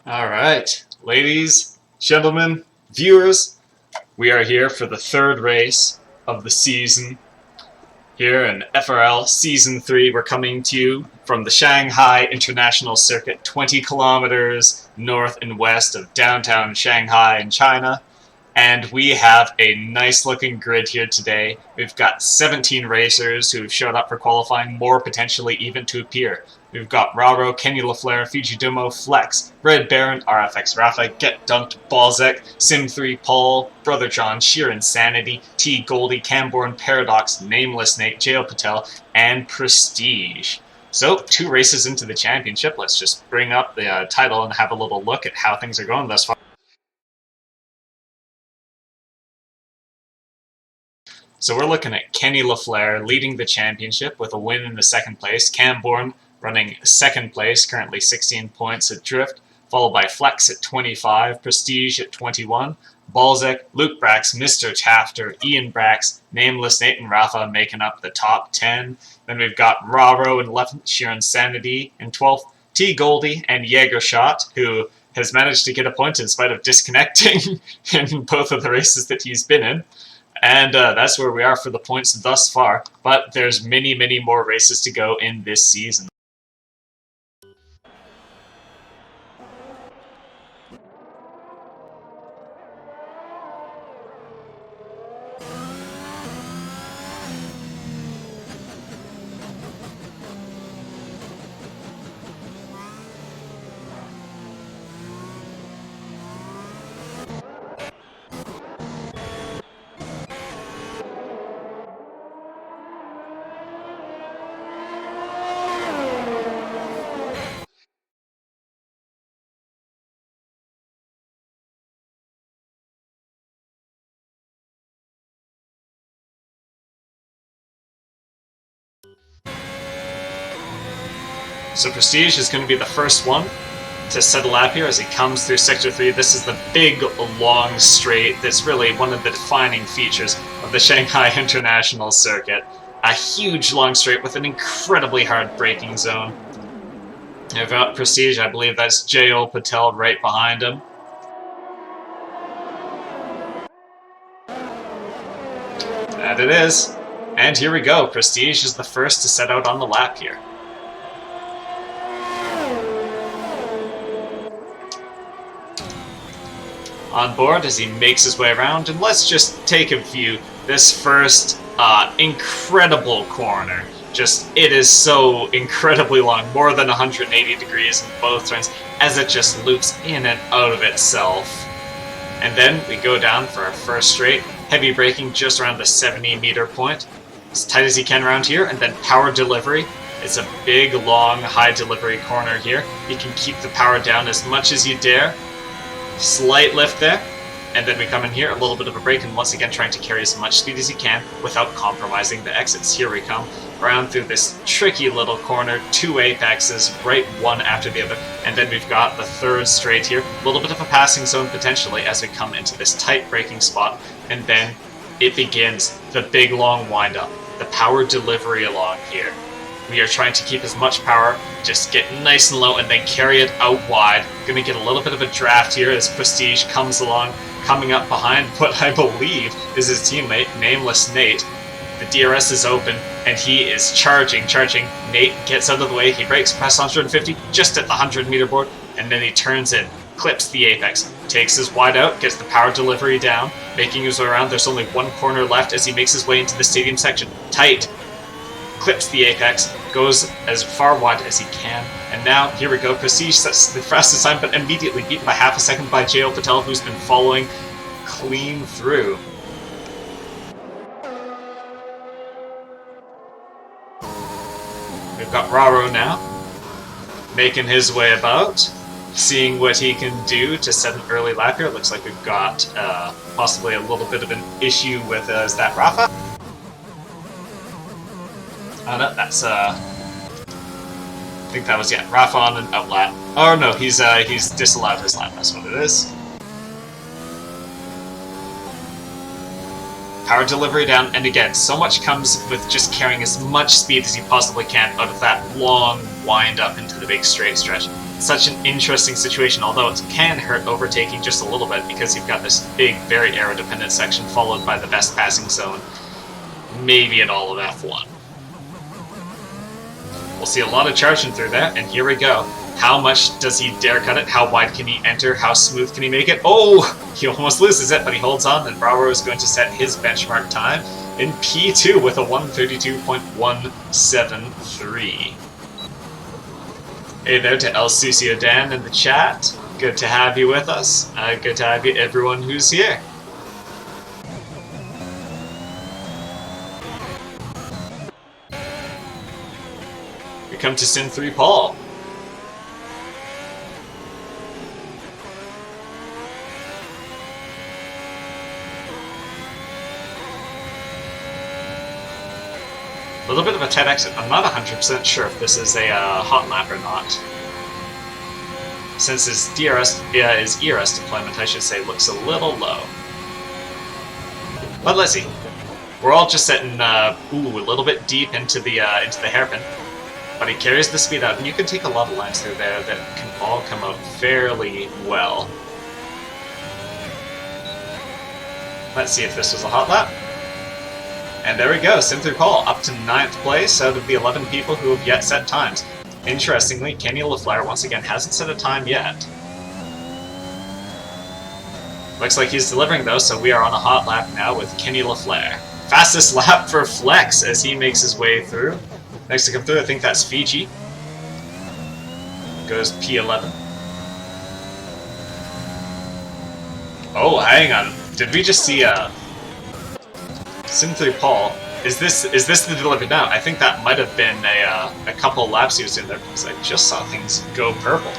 All right, ladies, gentlemen, viewers, we are here for the third race of the season. Here in FRL Season 3, we're coming to you from the Shanghai International Circuit, 20 kilometers north and west of downtown Shanghai in China. And we have a nice looking grid here today. We've got 17 racers who've showed up for qualifying, more potentially even to appear. We've got Raro, Kenny LaFleur, Fujidumo, Flex, Red Baron, RFX Rafa, Get Dunked, Balzek, Sim3 Paul, Brother John, Sheer Insanity, T Goldie, Camborne, Paradox, Nameless Nate, Jail Patel, and Prestige. So, 2 races into the championship. Let's just bring up the title and have a little look at how things are going thus far. So we're looking at Kenny LaFleur leading the championship with a win in the second place. Camborne running second place, currently 16 points at Drift, followed by Flex at 25, Prestige at 21, Balzek, Luke Brax, Mr. Tafter, Ian Brax, Nameless Nate, and Rafa making up the top 10. Then we've got Raro in 11th, Sheer Insanity in 12th, T Goldie, and Jaegershot, who has managed to get a point in spite of disconnecting in both of the races that he's been in. And that's where we are for the points thus far. But there's many, many more races to go in this season. So Prestige is going to be the first one to set a lap here as he comes through Sector 3. This is the big, long straight that's really one of the defining features of the Shanghai International Circuit. A huge long straight with an incredibly hard braking zone. You've got Prestige, I believe that's J.O. Patel right behind him. And it is. And here we go. Prestige is the first to set out on the lap here. On board as he makes his way around, and let's just take a view. This first incredible corner. It is so incredibly long, more than 180 degrees in both turns, as it just loops in and out of itself. And then we go down for our first straight, heavy braking just around the 70-meter point, as tight as you can around here, and then power delivery. It's a big, long, high delivery corner here. You can keep the power down as much as you dare. Slight lift there, and then we come in here, a little bit of a break, and once again trying to carry as much speed as you can without compromising the exits. Here we come, around through this tricky little corner, 2 apexes, right one after the other, and then we've got the third straight here, a little bit of a passing zone potentially as we come into this tight braking spot, and then it begins the big long wind-up, the power delivery along here. We are trying to keep as much power, just get nice and low, and then carry it out wide. Gonna get a little bit of a draft here as Prestige comes along, coming up behind what I believe is his teammate, Nameless Nate. The DRS is open, and he is charging. Nate gets out of the way, he brakes past 150, just at the 100-meter board, and then he turns in, clips the apex, takes his wide out, gets the power delivery down, making his way around. There's only one corner left as he makes his way into the stadium section. Tight. Clips the apex, goes as far wide as he can, and now here we go. Prestige sets the fastest time, but immediately beaten by half a second by J.O. Patel, who's been following clean through. We've got Raro now, making his way about, seeing what he can do to set an early lap here. Looks like we've got possibly a little bit of an issue with, is that Rafa? Oh no, that's I think that was, yeah, Rafa on an outlap. Oh no, he's disallowed his lap, that's what it is. Power delivery down, and again, so much comes with just carrying as much speed as you possibly can out of that long wind up into the big straight stretch. such an interesting situation, although it can hurt overtaking just a little bit because you've got this big, very aero-dependent section followed by the best passing zone, maybe at all of F1. We'll see a lot of charging through there, and here we go. How much does he dare cut it? How wide can he enter? How smooth can he make it? Oh! He almost loses it, but he holds on, and Bravo is going to set his benchmark time in P2 with a 1:32.173. Hey there to El Sucio Dan in the chat. Good to have you with us. Good to have you, everyone who's here. We come to Sim 3 Paul. A little bit of a tight exit. I'm not 100% sure if this is a hot lap or not. Since his his ERS deployment, I should say, looks a little low. But let's see. We're all just sitting a little bit deep into the hairpin. But he carries the speed out, and you can take a lot of lines through there that can all come out fairly well. Let's see if this was a hot lap. And there we go, Sim3 Paul up to 9th place out of the 11 people who have yet set times. Interestingly, Kenny LaFleur once again hasn't set a time yet. Looks like he's delivering though, so we are on a hot lap now with Kenny LaFleur. Fastest lap for Flex as he makes his way through. Next to come through, I think that's Fiji. Goes P11. Oh, hang on. Did we just see Sim3 Paul? Is this the delivery now? I think that might have been a couple laps he was in there because I just saw things go purple.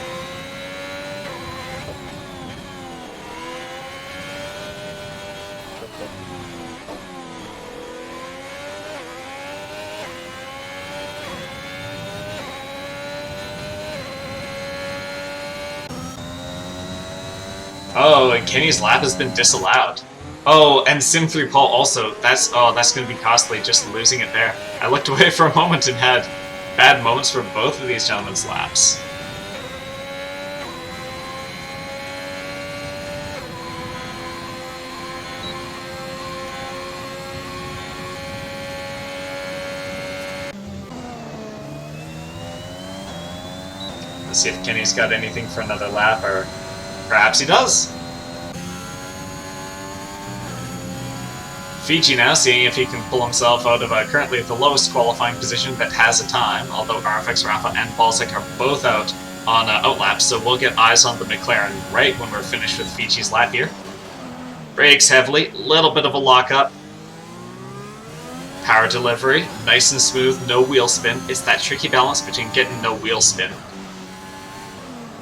Oh, and Kenny's lap has been disallowed. Oh, and Sim3 Paul also. That's going to be costly, just losing it there. I looked away for a moment and had bad moments for both of these gentlemen's laps. Let's see if Kenny's got anything for another lap, or perhaps he does. Fiji now seeing if he can pull himself out of currently the lowest qualifying position that has a time, although RFX Rafa and Balzac are both out on outlaps, so we'll get eyes on the McLaren right when we're finished with Fiji's lap here. Brakes heavily, little bit of a lockup. Power delivery, nice and smooth, no wheel spin. It's that tricky balance between getting no wheel spin. A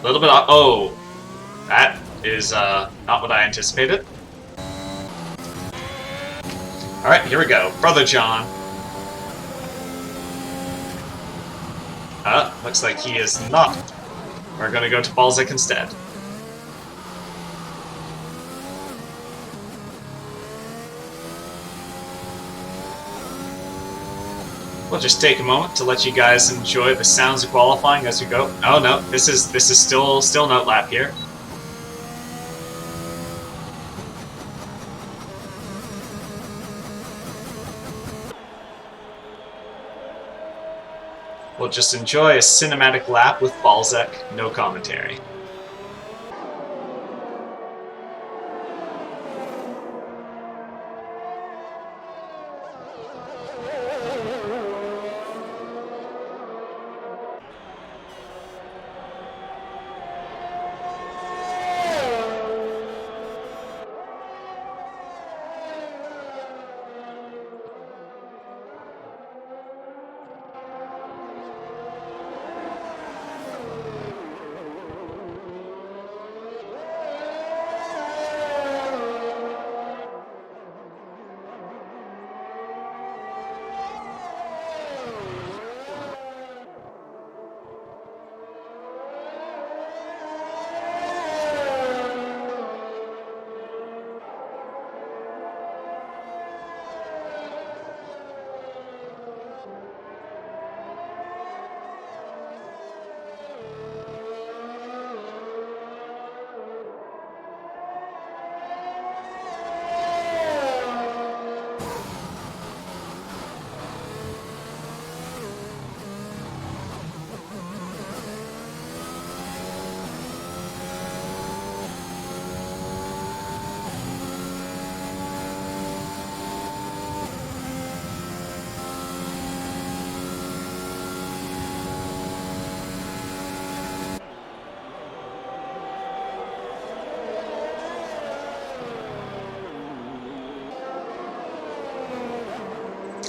little bit of, oh, that is not what I anticipated. Alright, here we go. Brother John. Looks like he is not. We're gonna go to Balzac instead. We'll just take a moment to let you guys enjoy the sounds of qualifying as we go. Oh no, this is still an outlap here. We'll just enjoy a cinematic lap with Balzac, no commentary.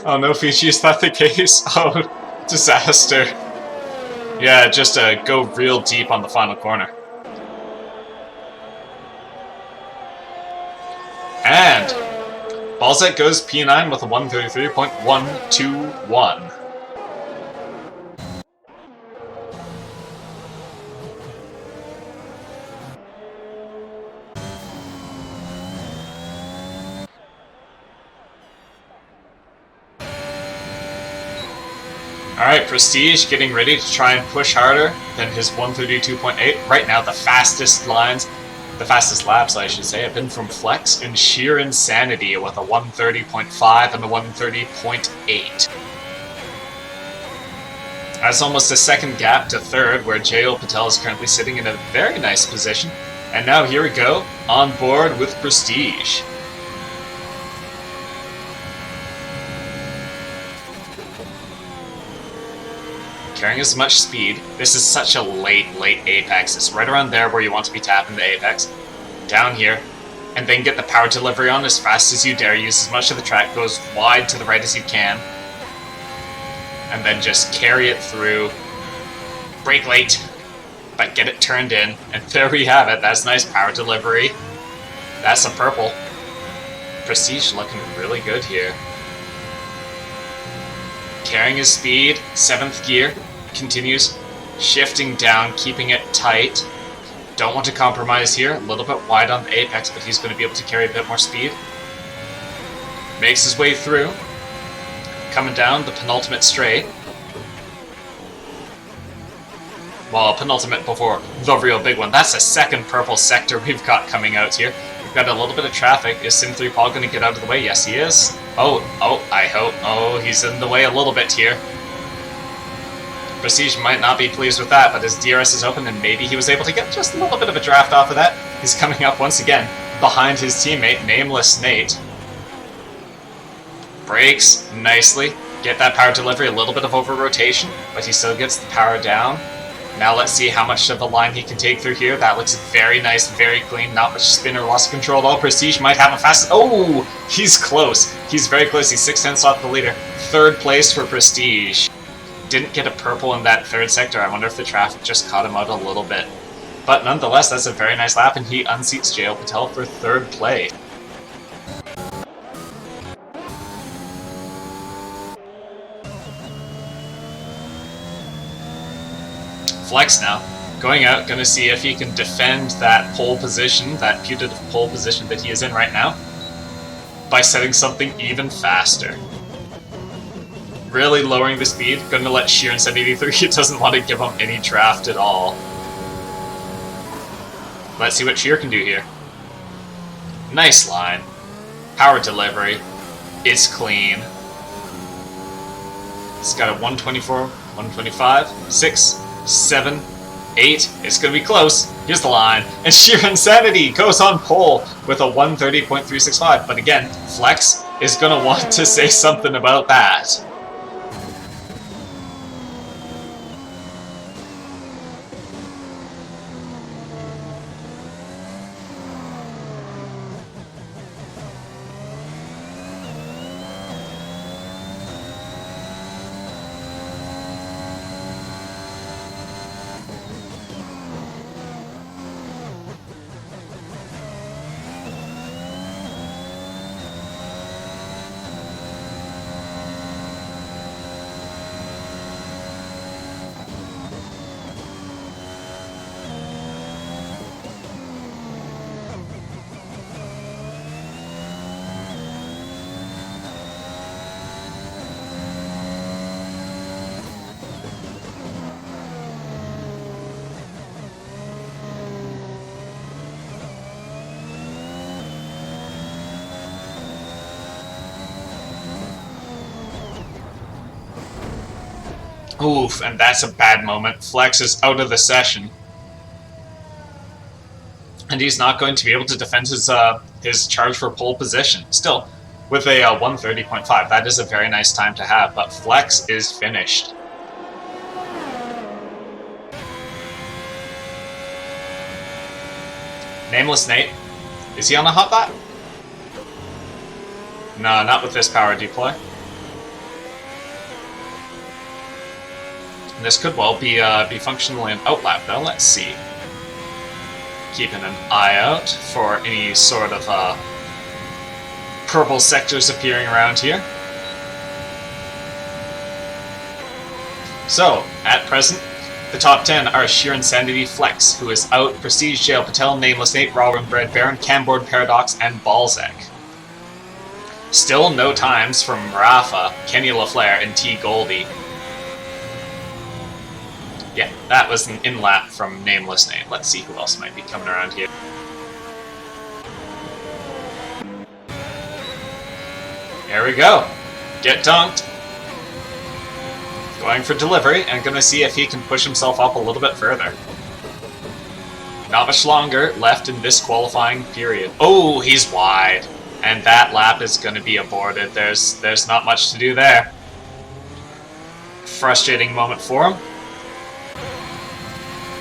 Oh no, Fiji, is that the case? Oh, disaster. Yeah, just go real deep on the final corner. And Balzac goes P9 with a 133.121. Alright, Prestige getting ready to try and push harder than his 132.8. Right now, the fastest laps, I should say, have been from Flex and Sheer Insanity with a 130.5 and a 130.8. That's almost a second gap to third, where J.O. Patel is currently sitting in a very nice position. And now here we go, on board with Prestige. Carrying as much speed. This is such a late apex. It's right around there where you want to be tapping the apex. Down here. And then get the power delivery on as fast as you dare. Use as much of the track. Go as wide to the right as you can. And then just carry it through. Brake late. But get it turned in. And there we have it. That's nice power delivery. That's a purple. Prestige looking really good here. Carrying his speed. 7th gear. Continues shifting down, keeping it tight. Don't want to compromise here. A little bit wide on the apex, but he's going to be able to carry a bit more speed. Makes his way through. Coming down the penultimate straight. Well, penultimate before the real big one. That's the second purple sector we've got coming out here. We've got a little bit of traffic. Is Sim3 Paul going to get out of the way? Yes, he is. Oh, I hope. Oh, he's in the way a little bit here. Prestige might not be pleased with that, but his DRS is open and maybe he was able to get just a little bit of a draft off of that. He's coming up once again behind his teammate, Nameless Nate. Brakes nicely. Get that power delivery, a little bit of over-rotation, but he still gets the power down. Now let's see how much of a line he can take through here. That looks very nice, very clean, not much spin or loss of control at all. Prestige might have a fast... Oh! He's close. He's very close. He's 6/10 off the leader. 3rd place for Prestige. Didn't get a purple in that 3rd sector. I wonder if the traffic just caught him out a little bit. But nonetheless, that's a very nice lap, and he unseats J.O. Patel for 3rd place. Flex now. Going out, going to see if he can defend that pole position, that putative pole position that he is in right now, by setting something even faster. Really lowering the speed, going to let Sheer Insanity through. He doesn't want to give him any draft at all. Let's see what Sheer can do here. Nice line. Power delivery. It's clean. It's got a 124, 125, 6, 7, 8. It's going to be close. Here's the line. And Sheer Insanity goes on pole with a 130.365. But again, Flex is going to want to say something about that. Oof, and that's a bad moment. Flex is out of the session. And he's not going to be able to defend his charge for pole position. Still, with a 130.5, that is a very nice time to have, but Flex is finished. Nameless Nate. Is he on a hot lap? No, not with this power deploy. This could well be functionally an outlap, though. Let's see. Keeping an eye out for any sort of purple sectors appearing around here. So, at present, the top 10 are Sheer Insanity Flex, who is out, Prestige, Jail Patel, Nameless Nate, Rawr, Bread Baron, Camboard, Paradox, and Balzac. Still no times from Rafa, Kenny LaFleur, and T. Goldie. Yeah, that was an in-lap from Nameless Nate. Let's see who else might be coming around here. Here we go. Get dunked. Going for delivery, and gonna see if he can push himself up a little bit further. Not much longer left in this qualifying period. Oh, he's wide. And that lap is gonna be aborted. There's not much to do there. Frustrating moment for him.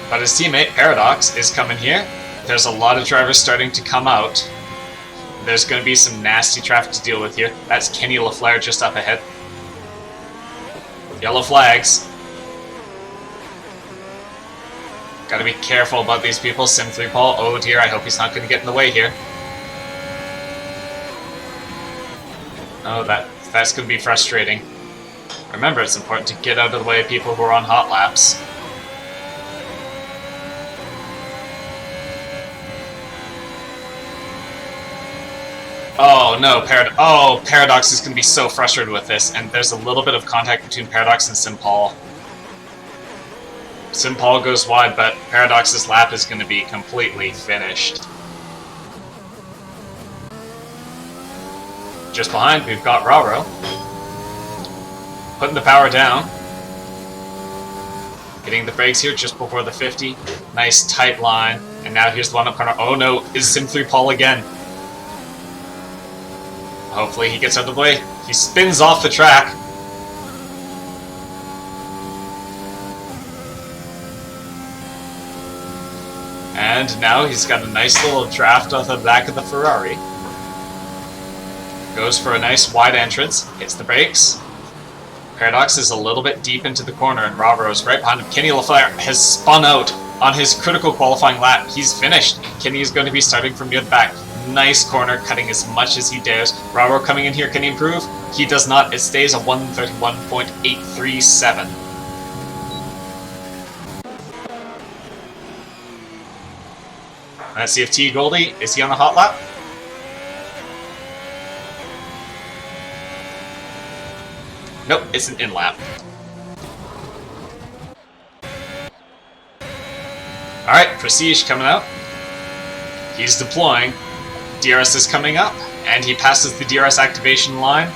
But his teammate, Paradox, is coming here. There's a lot of drivers starting to come out. There's gonna be some nasty traffic to deal with here. That's Kenny LaFleur just up ahead. Yellow flags. Gotta be careful about these people. Sim3 Paul, oh dear, I hope he's not gonna get in the way here. Oh, that's gonna be frustrating. Remember, it's important to get out of the way of people who are on hot laps. Oh no, Paradox is going to be so frustrated with this, and there's a little bit of contact between Paradox and Simpal. Simpal goes wide, but Paradox's lap is going to be completely finished. Just behind, we've got Rawr. Putting the power down. Getting the brakes here just before the 50. Nice tight line, and now here's the one up corner. Oh no, is Sim3 Paul again. Hopefully he gets out of the way. He spins off the track. And now he's got a nice little draft off the back of the Ferrari. Goes for a nice wide entrance. Hits the brakes. Paradox is a little bit deep into the corner, and Rawr is right behind him. Kenny LaFleur has spun out on his critical qualifying lap. He's finished. Kenny is going to be starting from near the back. Nice corner, cutting as much as he dares. Rawr coming in here, can he improve? He does not. It stays at 131.837. Let's see if T. Goldie, is he on the hot lap? Nope, it's an in-lap. Alright, Prestige coming out. He's deploying. DRS is coming up, and he passes the DRS activation line.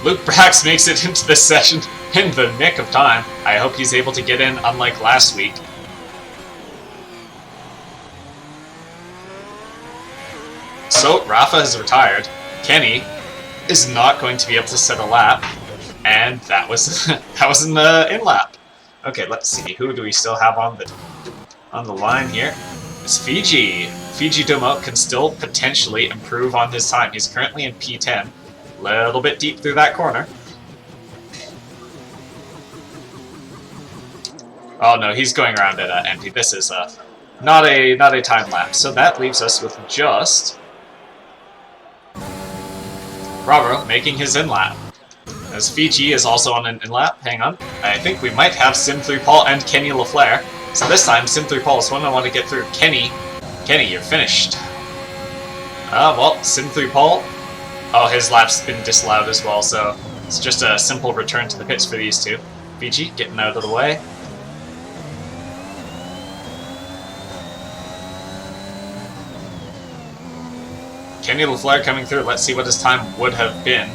Luke Brax makes it into this session in the nick of time. I hope he's able to get in, unlike last week. So, Rafa has retired. Kenny is not going to be able to set a lap, and that was that was an in-lap. Okay, let's see. Who do we still have on the line here? It's Fiji. Fiji Domo can still potentially improve on his time. He's currently in P10. A little bit deep through that corner. Oh no, he's going around at empty. This is not a time lapse. So that leaves us with just Rawr making his in-lap. As Fiji is also on an in-lap. Hang on. I think we might have Sim3 Paul and Kenny LaFleur. So this time, Sim3 Paul is one I want to get through. Kenny, you're finished. Well, Sim3 Paul. Oh, his lap's been disallowed as well, so it's just a simple return to the pits for these two. Fiji getting out of the way. Kenny LaFleur coming through. Let's see what his time would have been.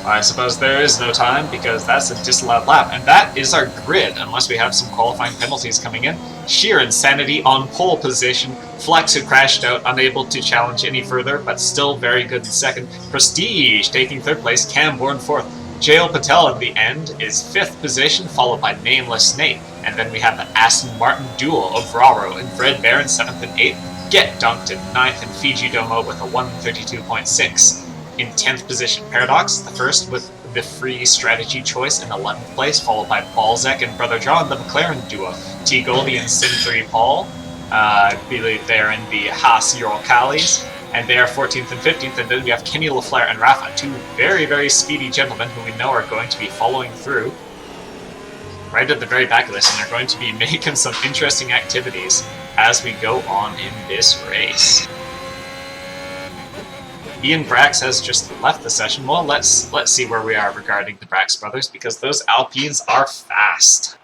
I suppose there is no time because that's a disallowed lap. And that is our grid, unless we have some qualifying penalties coming in. Sheer Insanity on pole position. Flex, who crashed out, unable to challenge any further, but still very good in second. Prestige taking third place. Camborn fourth. Jail Patel at the end is fifth position, followed by Nameless Nate. And then we have the Aston Martin duo of Rawr and Fred Baron, 7th and 8th. Get dunked in 9th, and Fiji Domo with a 132.6. In 10th position, Paradox, the first with the free strategy choice in 11th place, followed by Balzac and Brother John, the McLaren duo. T. Goldie and Sin3 Paul, I believe they're in the Haas Ural Callies, and they are 14th and 15th. And then we have Kenny LaFleur and Rafa, two very, very speedy gentlemen who we know are going to be following through right at the very back of this, and are going to be making some interesting activities as we go on in this race. Ian Brax has just left the session. Well, let's see where we are regarding the Brax brothers, because those Alpines are fast.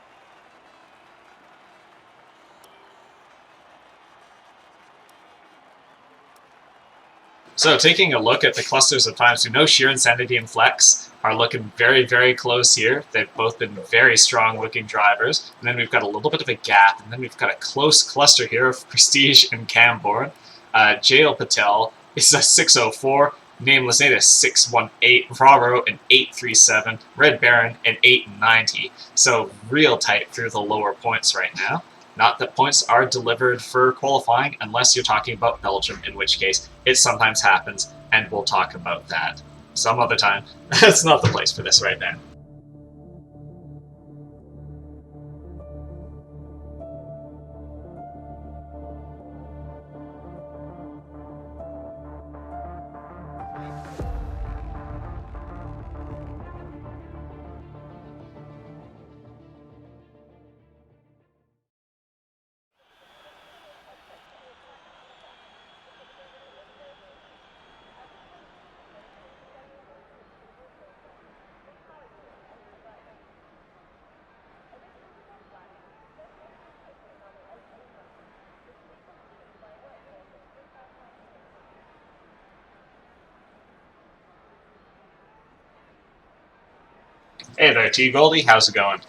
So taking a look at the clusters of times, we know Sheer Insanity and Flex are looking very, very close here. They've both been very strong-looking drivers. And then we've got a little bit of a gap, and then we've got a close cluster here of Prestige and Camborne. Jail Patel is a 604. Nameless Nate is 618, Raro an 837, Red Baron an 890. So real tight through the lower points right now. Not that points are delivered for qualifying unless you're talking about Belgium, in which case it sometimes happens, and we'll talk about that some other time. That's not the place for this right now. Hey there, T. Goldie. How's it going?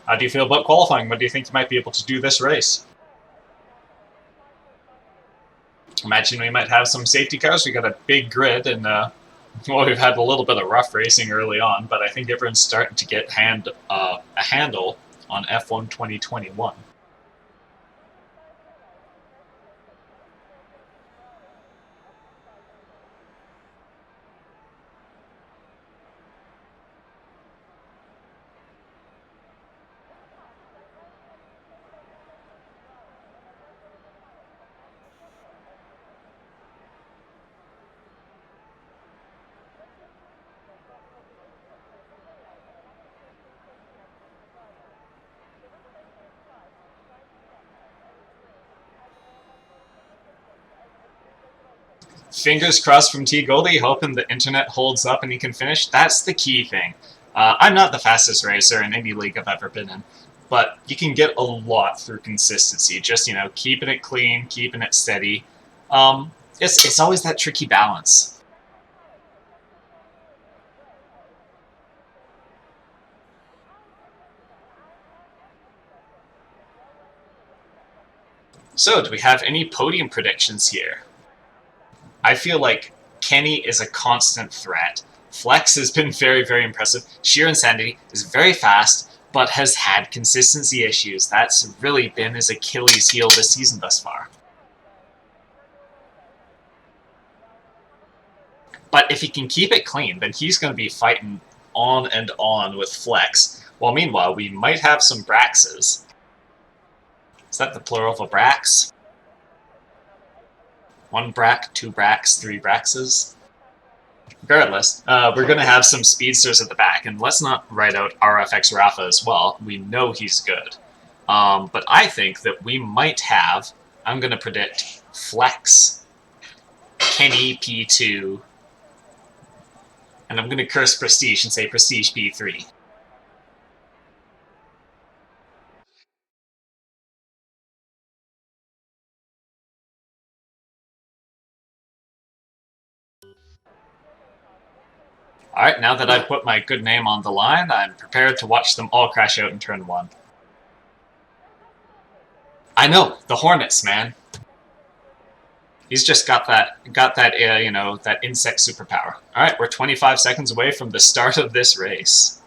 How do you feel about qualifying? When do you think you might be able to do this race? Imagine we might have some safety cars. We got a big grid, and well, we've had a little bit of rough racing early on, but I think everyone's starting to get a handle on F1 2021. Fingers crossed from T. Goldie, hoping the internet holds up and he can finish. That's the key thing. I'm not the fastest racer in any league I've ever been in, but you can get a lot through consistency. Just, you know, keeping it clean, keeping it steady. It's always that tricky balance. So, do we have any podium predictions here? I feel like Kenny is a constant threat. Flex has been very, very impressive. Sheer Insanity is very fast, but has had consistency issues. That's really been his Achilles heel this season thus far. But if he can keep it clean, then he's going to be fighting on and on with Flex. Well, meanwhile, we might have some Braxes. Is that the plural of Brax? 1 Brack, 2 Brax, 3 Braxes? Regardless, we're going to have some speedsters at the back, and let's not write out RFX Rafa as well. We know he's good. But I think that we might have, I'm going to predict, Flex, Kenny P2, and I'm going to curse Prestige and say Prestige P3. Alright, now that I've put my good name on the line, I'm prepared to watch them all crash out in turn 1. I know, the Hornets, man. He's just got that you know, that insect superpower. Alright, we're 25 seconds away from the start of this race.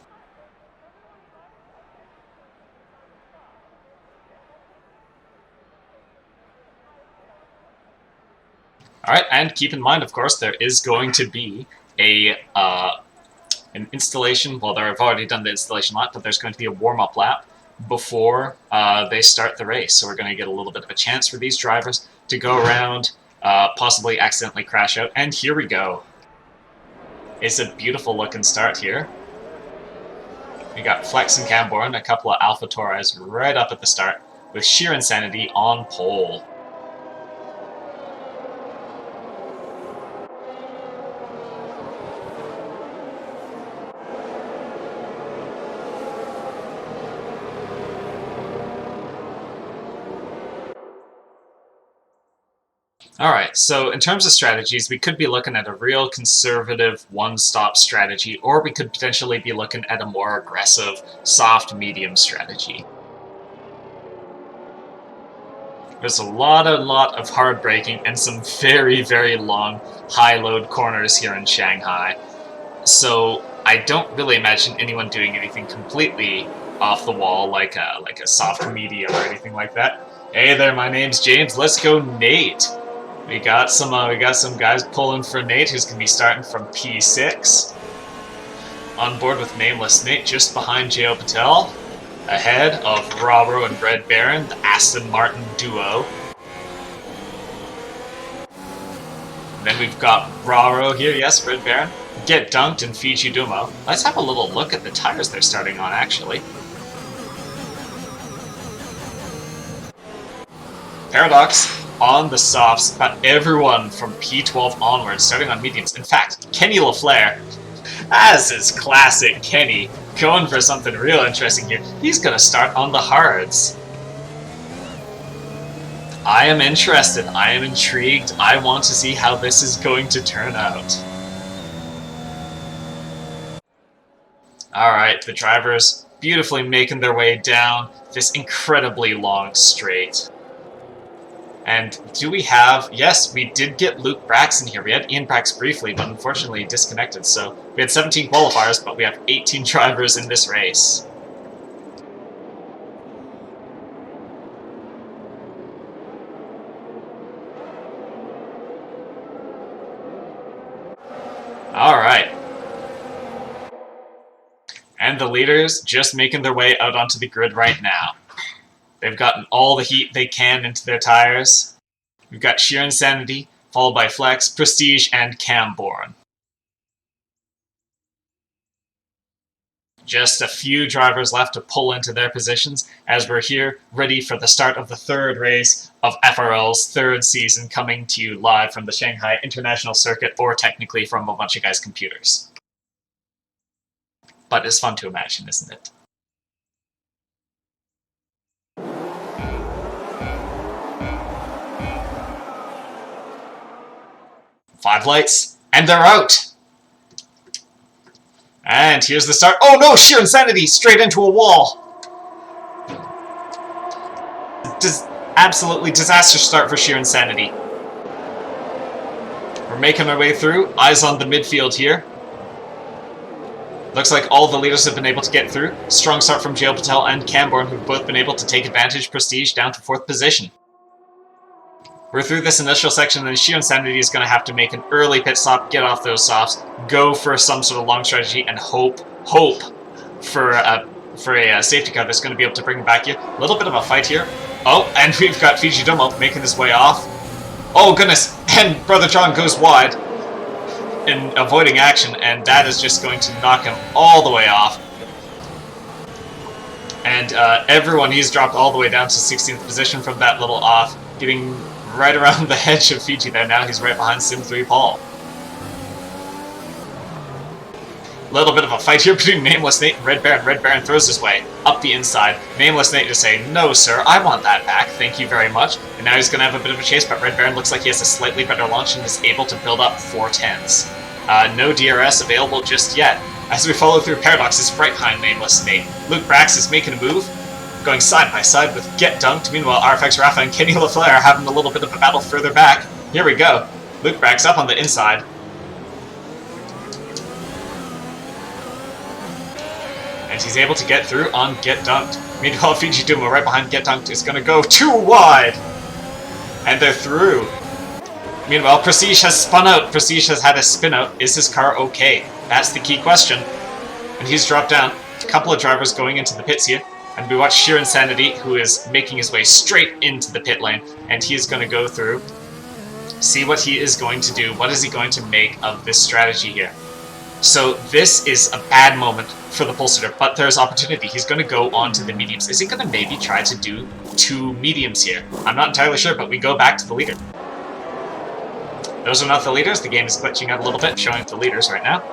Alright, and keep in mind, of course, there is going to be a an installation. Well, they've already done the installation lap, but there's going to be a warm-up lap before they start the race. So we're going to get a little bit of a chance for these drivers to go around, possibly accidentally crash out. And here we go. It's a beautiful looking start here. We got Flex and Camborne, a couple of Alpha Tauris right up at the start, with Sheer Insanity on pole. Alright, so in terms of strategies, we could be looking at a real conservative one-stop strategy, or we could potentially be looking at a more aggressive, soft-medium strategy. There's a lot of hard braking and some very, very long, high-load corners here in Shanghai. So I don't really imagine anyone doing anything completely off the wall, like a soft medium or anything like that. Hey there, my name's James. Let's go, Nate. We got some guys pulling for Nate, who's gonna be starting from P6. On board with Nameless Nate, just behind J.O. Patel, ahead of Raro and Red Baron, the Aston Martin duo. And then we've got Raro here, yes, Red Baron. Get Dunked and Fiji Dumo. Let's have a little look at the tires they're starting on, actually. Paradox on the softs, but everyone from P12 onwards, starting on mediums. In fact, Kenny LaFleur, as is classic Kenny, going for something real interesting here. He's going to start on the hards. I am interested. I am intrigued. I want to see how this is going to turn out. Alright, the drivers beautifully making their way down this incredibly long straight. And do we have... Yes, we did get Luke Braxton here. We had Ian Brax briefly, but unfortunately disconnected. So we had 17 qualifiers, but we have 18 drivers in this race. Alright. And the leaders just making their way out onto the grid right now. They've gotten all the heat they can into their tires. We've got Sheer Insanity, followed by Flex, Prestige, and Camborne. Just a few drivers left to pull into their positions as we're here, ready for the start of the third race of FRL's third season, coming to you live from the Shanghai International Circuit, or technically from a bunch of guys' computers. But it's fun to imagine, isn't it? Five lights, and they're out! And here's the start. Oh no, Sheer Insanity! Straight into a wall! Absolutely disaster start for Sheer Insanity. We're making our way through. Eyes on the midfield here. Looks like all the leaders have been able to get through. Strong start from J.O. Patel and Camborne, who've both been able to take advantage. Prestige down to 4th position. We're through this initial section, and Sheer Insanity is going to have to make an early pit stop, get off those softs, go for some sort of long strategy, and hope for a safety car that's going to be able to bring him back here. A little bit of a fight here. Oh, and we've got Fiji Domo making his way off. Oh, goodness. And Brother John goes wide in avoiding action, and that is just going to knock him all the way off. And everyone, he's dropped all the way down to 16th position from that little off, getting right around the edge of Fiji there. Now he's right behind Sim 3 Paul. A little bit of a fight here between Nameless Nate and Red Baron. Red Baron throws his way up the inside. Nameless Nate just saying, "No, sir, I want that back. Thank you very much." And now he's going to have a bit of a chase, but Red Baron looks like he has a slightly better launch and is able to build up 410s. No DRS available just yet. As we follow through Paradox is right behind Nameless Nate. Luke Brax is making a move, going side by side with Get Dunked. Meanwhile, RFX Rafa and Kenny LaFleur are having a little bit of a battle further back. Here we go. Luke Brax up on the inside. And he's able to get through on Get Dunked. Meanwhile, Fiji Dumo right behind Get Dunked is going to go too wide. And they're through. Meanwhile, Prestige has spun out. Prestige has had a spin out. Is his car okay? That's the key question. And he's dropped down. A couple of drivers going into the pits here. And we watch Sheer Insanity, who is making his way straight into the pit lane. And he's going to go through, see what he is going to do. What is he going to make of this strategy here? So this is a bad moment for the Pulsator, but there's opportunity. He's going to go on to the mediums. Is he going to maybe try to do 2 mediums here? I'm not entirely sure, but we go back to the leader. Those are not the leaders. The game is glitching out a little bit, showing the leaders right now.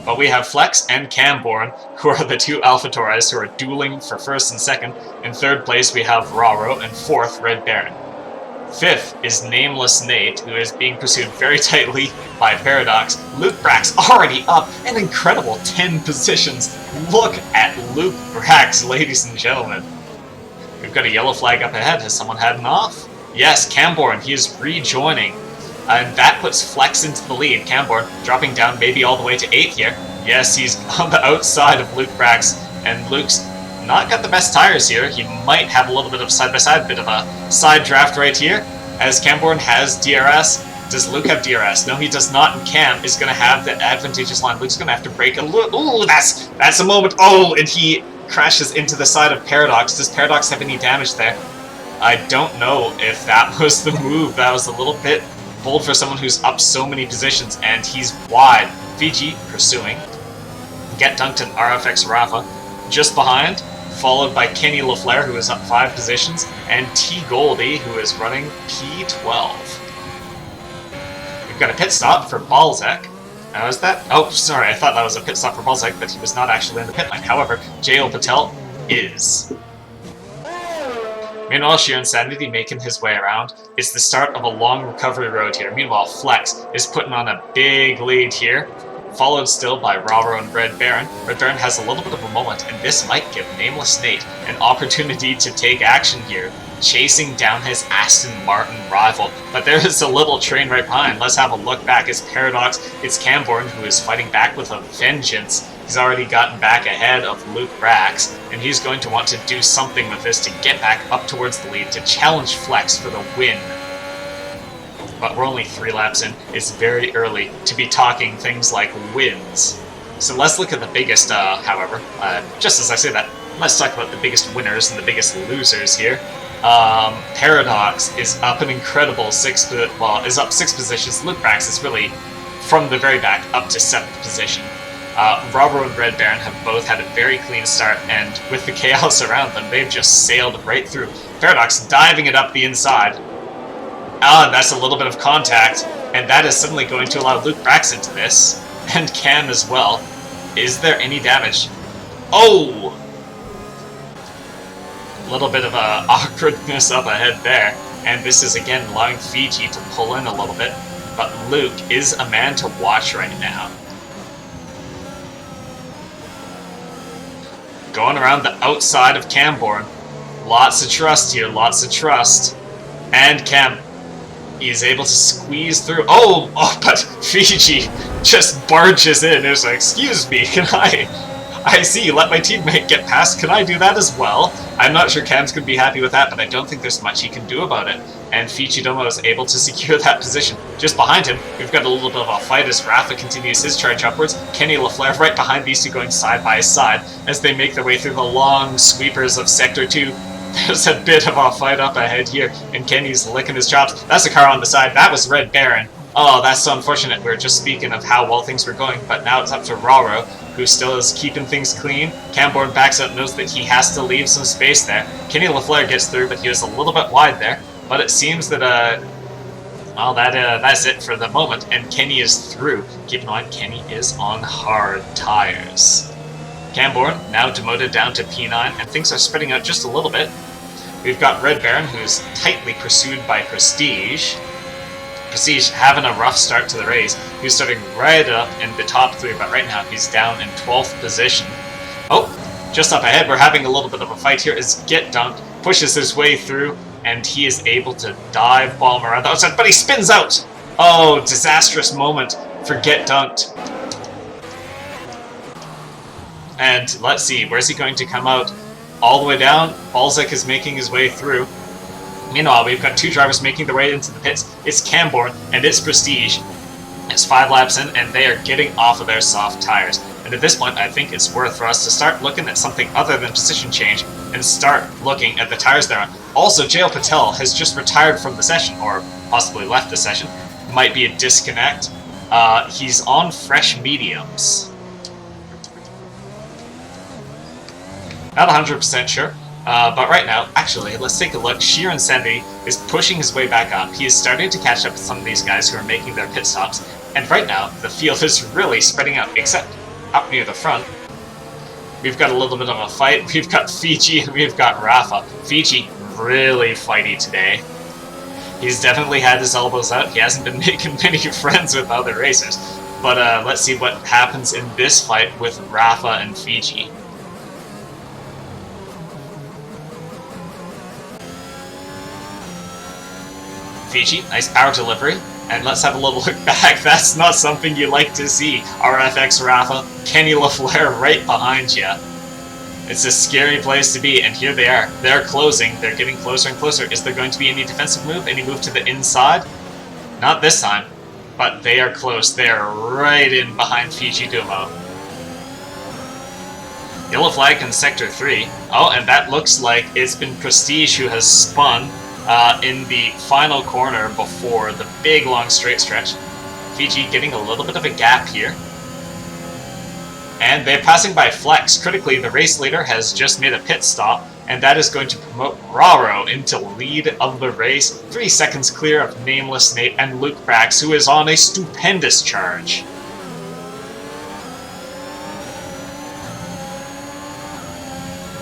But we have Flex and Camborn, who are the 2 AlphaTauris who are dueling for 1st and 2nd. In 3rd place, we have Raro, and 4th, Red Baron. 5th is Nameless Nate, who is being pursued very tightly by Paradox. Luke Brax already up an incredible 10 positions. Look at Luke Brax, ladies and gentlemen. We've got a yellow flag up ahead. Has someone had an off? Yes, Camborn, he is rejoining. And that puts Flex into the lead. Camborn dropping down maybe all the way to 8th here. Yes, he's on the outside of Luke Brax, and Luke's not got the best tires here. He might have a little bit of side-by-side, bit of a side draft right here, as Camborn has DRS. Does Luke have DRS? No, he does not, and Cam is going to have the advantageous line. Luke's going to have to break a little. Ooh, that's a moment. Oh, and he crashes into the side of Paradox. Does Paradox have any damage there? I don't know if that was the move. That was a little bit bold for someone who's up so many positions, and he's wide. Fiji pursuing. Get Dunked and RFX Rafa just behind, followed by Kenny LaFleur, who is up 5 positions, and T Goldie, who is running P12. We've got a pit stop for Balzac. Now is that? Oh, sorry, I thought that was a pit stop for Balzac, but he was not actually in the pit lane. However, J.O. Patel is. Meanwhile, Sheer Insanity making his way around. It's the start of a long recovery road here. Meanwhile, Flex is putting on a big lead here, followed still by Raro and Red Baron. Red Baron has a little bit of a moment, and this might give Nameless Nate an opportunity to take action here, chasing down his Aston Martin rival. But there is a little train right behind. Let's have a look back. It's Paradox, it's Camborn, who is fighting back with a vengeance. He's already gotten back ahead of Luke Brax, and he's going to want to do something with this to get back up towards the lead, to challenge Flex for the win. But we're only 3 laps in. It's very early to be talking things like wins. So let's look at the biggest, however. Just as I say that, let's talk about the biggest winners and the biggest losers here. Paradox is up an incredible is up 6 positions. Luke Brax is really from the very back up to 7th position. Robert and Red Baron have both had a very clean start, and with the chaos around them, they've just sailed right through. Paradox diving it up the inside. That's a little bit of contact, and that is suddenly going to allow Luke Brax into this, and Cam as well. Is there any damage? Oh! A little bit of awkwardness up ahead there, and this is again allowing Fiji to pull in a little bit, but Luke is a man to watch right now. Going around the outside of Camborn. Lots of trust here, lots of trust. And Cam is able to squeeze through. Oh, but Fiji just barges in. It's like, excuse me, can I see you let my teammate get past. Can I do that as well? I'm not sure Cam's going to be happy with that, but I don't think there's much he can do about it. And Fiji Domo is able to secure that position. Just behind him, we've got a little bit of a fight as Rafa continues his charge upwards. Kenny LaFleur right behind these two going side by side as they make their way through the long sweepers of Sector 2. There's a bit of a fight up ahead here, and Kenny's licking his chops. That's a car on the side. That was Red Baron. Oh, that's so unfortunate. We were just speaking of how well things were going, but now it's up to Raro, who still is keeping things clean. Camborn backs up, knows that he has to leave some space there. Kenny LaFleur gets through, but he was a little bit wide there. But it seems that, well, that's it for the moment, and Kenny is through. Keep in mind, Kenny is on hard tires. Camborn now demoted down to P9, and things are spreading out just a little bit. We've got Red Baron, who's tightly pursued by Prestige. Prestige having a rough start to the race. He's starting right up in the top 3, but right now he's down in 12th position. Oh, just up ahead, we're having a little bit of a fight here as Get Dunked pushes his way through, and he is able to dive bomb around the outside, but he spins out! Oh, disastrous moment for Get Dunked. And let's see, where's he going to come out? All the way down, Balzac is making his way through. Meanwhile, we've got two drivers making their way into the pits. It's Camborne and it's Prestige. It's 5 laps in, and they are getting off of their soft tires. And at this point, I think it's worth for us to start looking at something other than position change and start looking at the tires they're on. Also, Jail Patel has just retired from the session, or possibly left the session. Might be a disconnect. He's on fresh mediums. Not 100% sure. But right now, actually, let's take a look. Sheeran Sendi is pushing his way back up. He is starting to catch up with some of these guys who are making their pit stops. And right now, the field is really spreading out, except up near the front. We've got a little bit of a fight. We've got Fiji and we've got Rafa. Fiji, really fighty today. He's definitely had his elbows out. He hasn't been making many friends with other racers. But let's see what happens in this fight with Rafa and Fiji. Fiji, nice power delivery. And let's have a little look back. That's not something you like to see. RFX Rafa, Kenny LaFleur right behind you. It's a scary place to be, and here they are. They're closing. They're getting closer and closer. Is there going to be any defensive move? Any move to the inside? Not this time, but they are close. They are right in behind Fiji Dumo. Yellow flag in Sector 3. Oh, and that looks like it's been Prestige who has spun in the final corner before the big long straight stretch. Fiji getting a little bit of a gap here. And they're passing by Flex. Critically, the race leader has just made a pit stop, and that is going to promote Raro into lead of the race. 3 seconds clear of Nameless Nate and Luke Brax, who is on a stupendous charge.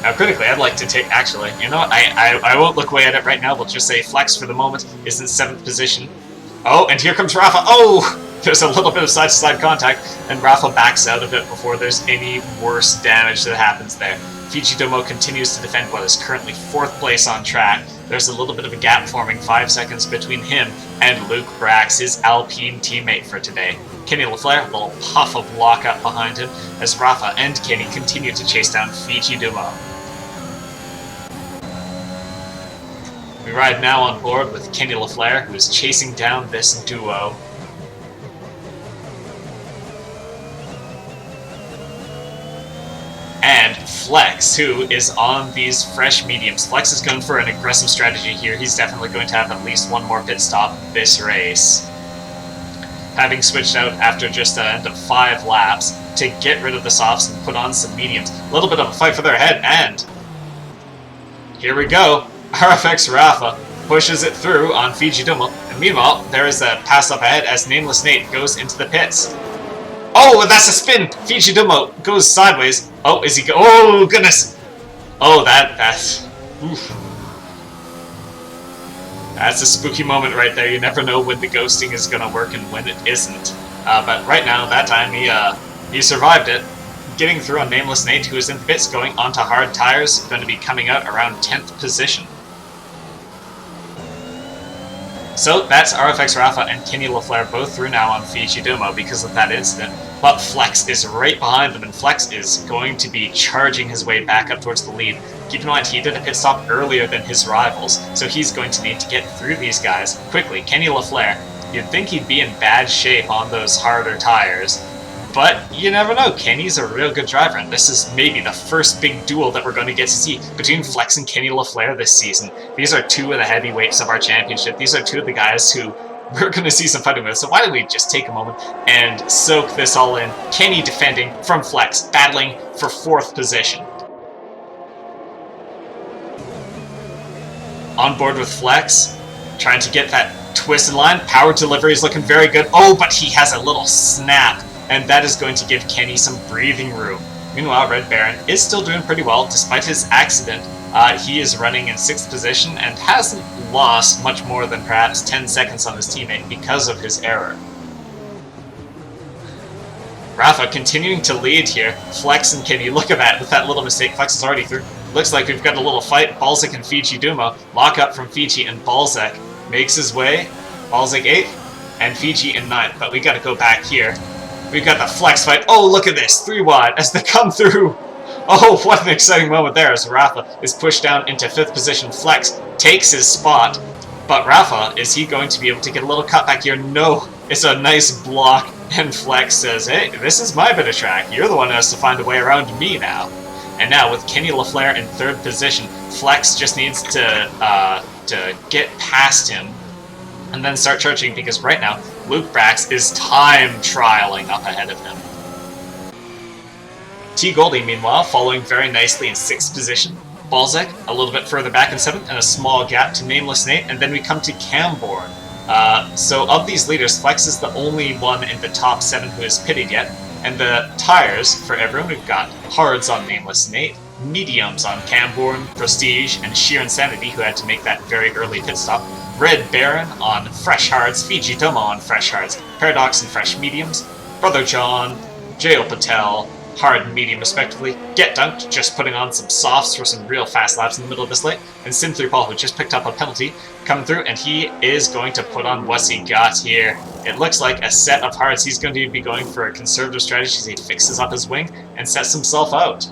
Now, critically, I'd like to take... Actually, you know what? I won't look away at it right now. We'll just say Flex, for the moment, is in 7th position. Oh, and here comes Rafa. Oh! There's a little bit of side-to-side contact, and Rafa backs out of it before there's any worse damage that happens there. Fiji Domo continues to defend what is currently 4th place on track. There's a little bit of a gap forming, 5 seconds between him and Luke Brax, his Alpine teammate for today. Kenny LaFleur, a little puff of lockup behind him, as Rafa and Kenny continue to chase down Fiji Domo. We ride now on board with Kenny LaFleur, who is chasing down this duo. And Flex, who is on these fresh mediums. Flex is going for an aggressive strategy here. He's definitely going to have at least one more pit stop this race. Having switched out after just an end of 5 laps to get rid of the softs and put on some mediums. A little bit of a fight for their head, and here we go. RFX Rafa pushes it through on Fiji Dumo, and meanwhile, there is a pass up ahead as Nameless Nate goes into the pits. Oh, that's a spin! Fiji Dumo goes sideways. Oh, is he go? Oh, goodness! Oh, that's... Oof. That's a spooky moment right there. You never know when the ghosting is gonna work and when it isn't. But right now, that time, he survived it. Getting through on Nameless Nate, who is in the pits, going onto hard tires, going to be coming out around 10th position. So that's RFX Rafa and Kenny LaFleur both through now on Fiji Dumo because of that incident, but Flex is right behind them, and Flex is going to be charging his way back up towards the lead. Keep in mind, he did a pit stop earlier than his rivals, so he's going to need to get through these guys quickly. Kenny LaFleur, you'd think he'd be in bad shape on those harder tires, but you never know. Kenny's a real good driver, and this is maybe the first big duel that we're going to get to see between Flex and Kenny LaFleur this season. These are 2 of the heavyweights of our championship. These are 2 of the guys who we're going to see some fighting with. So why don't we just take a moment and soak this all in. Kenny defending from Flex, battling for 4th position. On board with Flex, trying to get that twisted line. Power delivery is looking very good. Oh, but he has a little snap, and that is going to give Kenny some breathing room. Meanwhile, Red Baron is still doing pretty well despite his accident. He is running in 6th position and hasn't lost much more than perhaps 10 seconds on his teammate because of his error. Rafa continuing to lead here. Flex and Kenny, look at that. With that little mistake, Flex is already through. Looks like we've got a little fight. Balzac and Fiji Dumo. Lock up from Fiji, and Balzac makes his way. Balzac 8th and Fiji in 9th. But we got to go back here. We've got the Flex fight. Oh, look at this. 3 wide as they come through. Oh, what an exciting moment there as Rafa is pushed down into 5th position. Flex takes his spot, but Rafa, is he going to be able to get a little cutback here? No, it's a nice block, and Flex says, hey, this is my bit of track. You're the one who has to find a way around me now. And now with Kenny LaFleur in 3rd position, Flex just needs to get past him and then start charging, because right now Luke Brax is time trialing up ahead of him. T. Goldie, meanwhile, following very nicely in 6th position. Balzac a little bit further back in 7th, and a small gap to Nameless Nate, and then we come to Camborne. So of these leaders, Flex is the only one in the top 7 who is pitted yet, and the tires for everyone, we've got hards on Nameless Nate, mediums on Camborne, Prestige, and Sheer Insanity, who had to make that very early pit stop, Red Baron on fresh hards, Fiji Tomo on fresh hards, Paradox and fresh mediums, Brother John, Jail Patel, hard and medium respectively, Get Dunked, just putting on some softs for some real fast laps in the middle of this lane, and Sim3Paul, who just picked up a penalty, coming through, and he is going to put on what's he got here. It looks like a set of hards. He's going to be going for a conservative strategy as he fixes up his wing and sets himself out.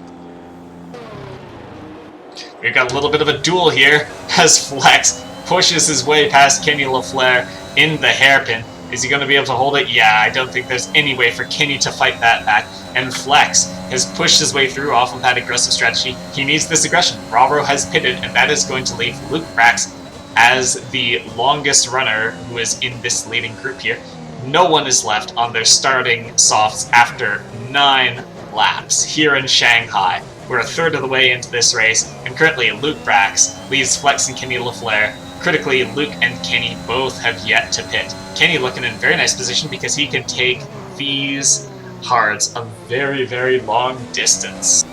We've got a little bit of a duel here as Flex pushes his way past Kenny LaFleur in the hairpin. Is he going to be able to hold it? Yeah, I don't think there's any way for Kenny to fight that back. And Flex has pushed his way through off of that aggressive strategy. He needs this aggression. Robro has pitted, and that is going to leave Luke Brax as the longest runner who is in this leading group here. No one is left on their starting softs after 9 laps here in Shanghai. We're a third of the way into this race, and currently Luke Brax leads Flex and Kenny LaFleur. Critically, Luke and Kenny both have yet to pit. Kenny looking in very nice position because he can take these hards a very, very long distance.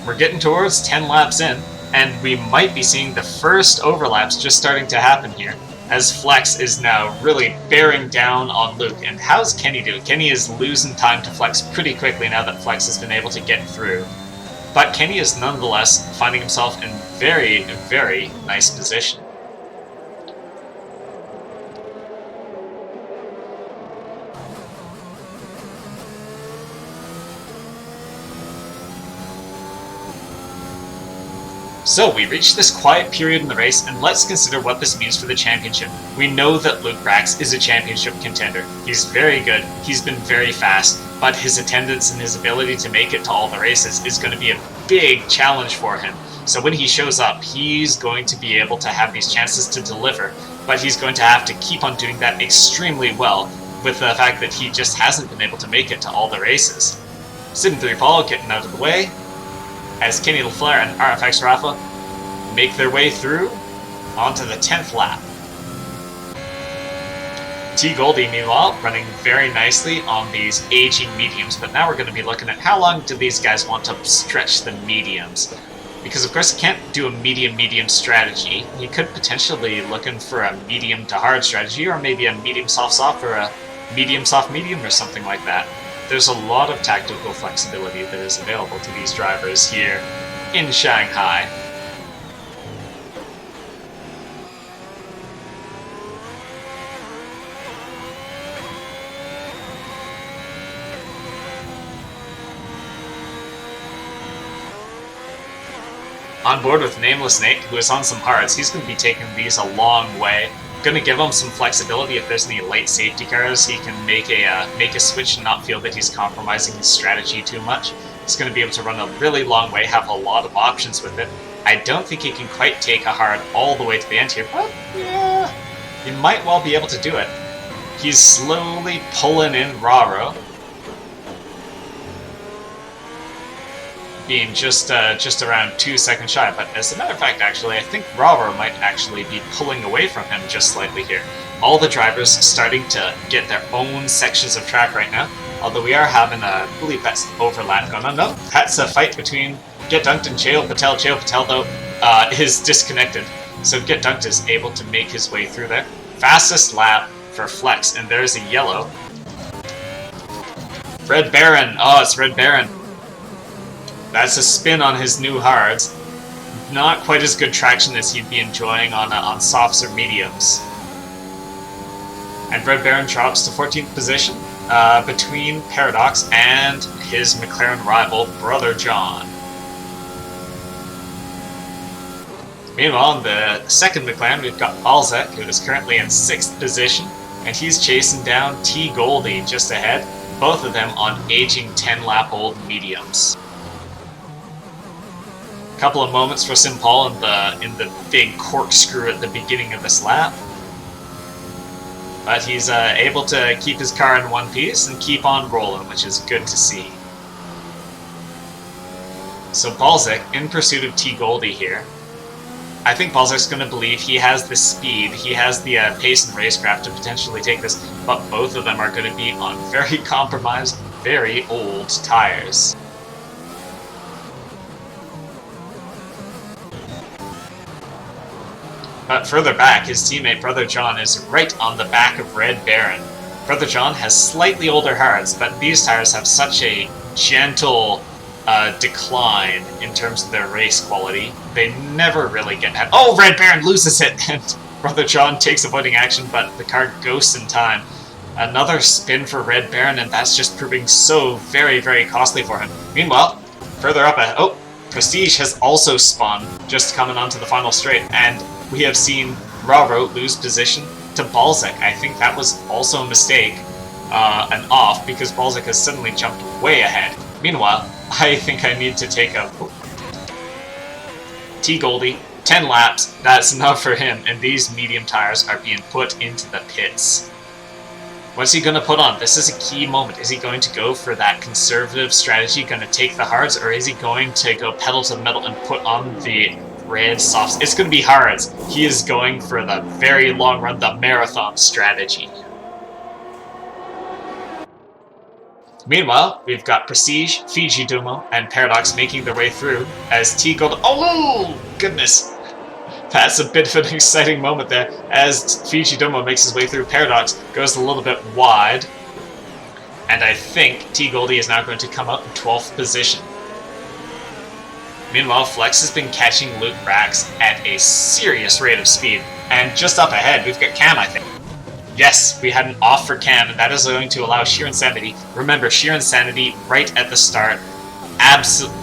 We're getting towards 10 laps in, and we might be seeing the first overlaps just starting to happen here, as Flex is now really bearing down on Luke. And how's Kenny doing? Kenny is losing time to Flex pretty quickly now that Flex has been able to get through. But Kenny is nonetheless finding himself in very, very nice position. So we reach this quiet period in the race, and let's consider what this means for the championship. We know that Luke Brax is a championship contender. He's very good, he's been very fast, but his attendance and his ability to make it to all the races is going to be a big challenge for him. So when he shows up, he's going to be able to have these chances to deliver, but he's going to have to keep on doing that extremely well with the fact that he just hasn't been able to make it to all the races. Sim3Paul getting out of the way, as Kenny LaFleur and RFX Rafa make their way through onto the 10th lap. T. Goldie, meanwhile, running very nicely on these aging mediums, but now we're going to be looking at how long do these guys want to stretch the mediums. Because of course he can't do a medium-medium strategy. He could potentially be looking for a medium to hard strategy, or maybe a medium soft-soft or a medium soft-medium or something like that. There's a lot of tactical flexibility that is available to these drivers here in Shanghai. On board with Nameless Nate, who is on some hards. He's going to be taking these a long way. Going to give him some flexibility. If there's any late safety cars, he can make a switch and not feel that he's compromising his strategy too much. He's going to be able to run a really long way, have a lot of options with it. I don't think he can quite take a hard all the way to the end here, but yeah, he might well be able to do it. He's slowly pulling in Raro, being just around 2 seconds shy, but as a matter of fact, actually, I think Raro might actually be pulling away from him just slightly here. All the drivers starting to get their own sections of track right now, although we are having I believe that's overlap going on. No, that's a fight between Get Dunked and Jail Patel. Jail Patel, though, is disconnected, so Get Dunked is able to make his way through there. Fastest lap for Flex, and there's a yellow. Red Baron, oh, it's Red Baron. That's a spin on his new hards. Not quite as good traction as he'd be enjoying on softs or mediums. And Red Baron drops to 14th position. between Paradox and his McLaren rival, Brother John. Meanwhile, in the second McLaren, we've got Balzac, who is currently in 6th position, and he's chasing down T. Goldie just ahead, both of them on aging 10-lap-old mediums. A couple of moments for Sim Paul in the big corkscrew at the beginning of this lap. But he's able to keep his car in one piece and keep on rolling, which is good to see. So Balzac in pursuit of T. Goldie here. I think Balzac's going to believe he has the speed, he has the pace and racecraft to potentially take this, but both of them are going to be on very compromised, very old tires. But further back, his teammate Brother John is right on the back of Red Baron. Brother John has slightly older hards, but these tires have such a gentle decline in terms of their race quality. They never really get ahead. Oh, Red Baron loses it, and Brother John takes avoiding action, but the car ghosts in time. Another spin for Red Baron, and that's just proving so very, very costly for him. Meanwhile, further up ahead, oh, Prestige has also spun, just coming onto the final straight, and we have seen Raro lose position to Balzac. I think that was also a mistake, an off, because Balzac has suddenly jumped way ahead. Meanwhile, I think I need to take a... T. Goldie, 10 laps, that's enough for him, and these medium tires are being put into the pits. What's he going to put on? This is a key moment. Is he going to go for that conservative strategy, going to take the hards, or is he going to go pedal to the metal and put on the red softs? It's going to be hards. He is going for the very long run, the marathon strategy. Meanwhile, we've got Prestige, Fiji Dumo, and Paradox making their way through as T Gold. Oh, goodness! That's a bit of an exciting moment there as Fiji Dumo makes his way through. Paradox goes a little bit wide, and I think T Goldie is now going to come up in 12th position. Meanwhile, Flex has been catching Luke Brax at a serious rate of speed, and just up ahead, we've got Cam, I think. Yes, we had an off for Cam, and that is going to allow Sheer Insanity. Remember, Sheer Insanity right at the start,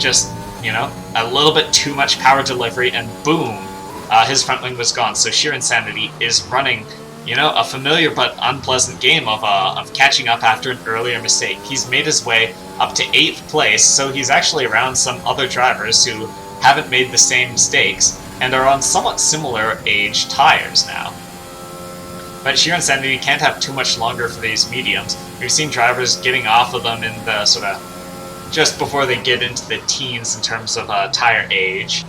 just, you know, a little bit too much power delivery, and boom, his front wing was gone. So Sheer Insanity is running, you know, a familiar but unpleasant game of catching up after an earlier mistake. He's made his way up to 8th place, so he's actually around some other drivers who haven't made the same mistakes and are on somewhat similar age tires now. But Sheer Insanity can't have too much longer for these mediums. We've seen drivers getting off of them in the sort of just before they get into the teens in terms of tire age.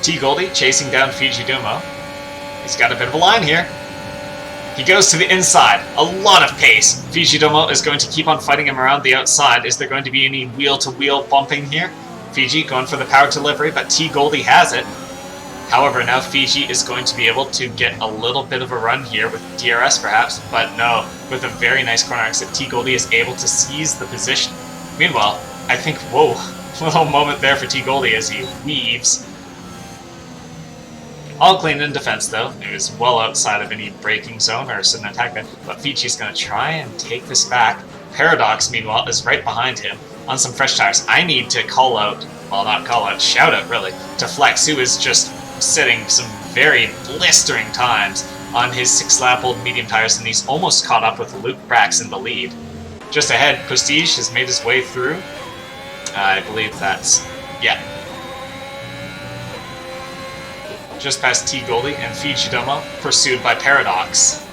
T Goldie chasing down Fiji Dumo. He's got a bit of a line here. He goes to the inside. A lot of pace. Fiji Dumo is going to keep on fighting him around the outside. Is there going to be any wheel-to-wheel bumping here? Fiji going for the power delivery, but T Goldie has it. However, now Fiji is going to be able to get a little bit of a run here with DRS perhaps, but no, with a very nice corner exit, T Goldie is able to seize the position. Meanwhile, I think, whoa, little moment there for T Goldie as he weaves. All clean in defense though. It was well outside of any braking zone or sudden attack, but Fiji's going to try and take this back. Paradox, meanwhile, is right behind him on some fresh tires. I need to call out, well, not call out, shout out really, to Flex, who is just setting some very blistering times on his 6-lap-old medium tires, and he's almost caught up with Luke Brax in the lead. Just ahead, Prestige has made his way through. I believe that's, yeah. Just past T Goldie and Fiji Dumo, pursued by Paradox.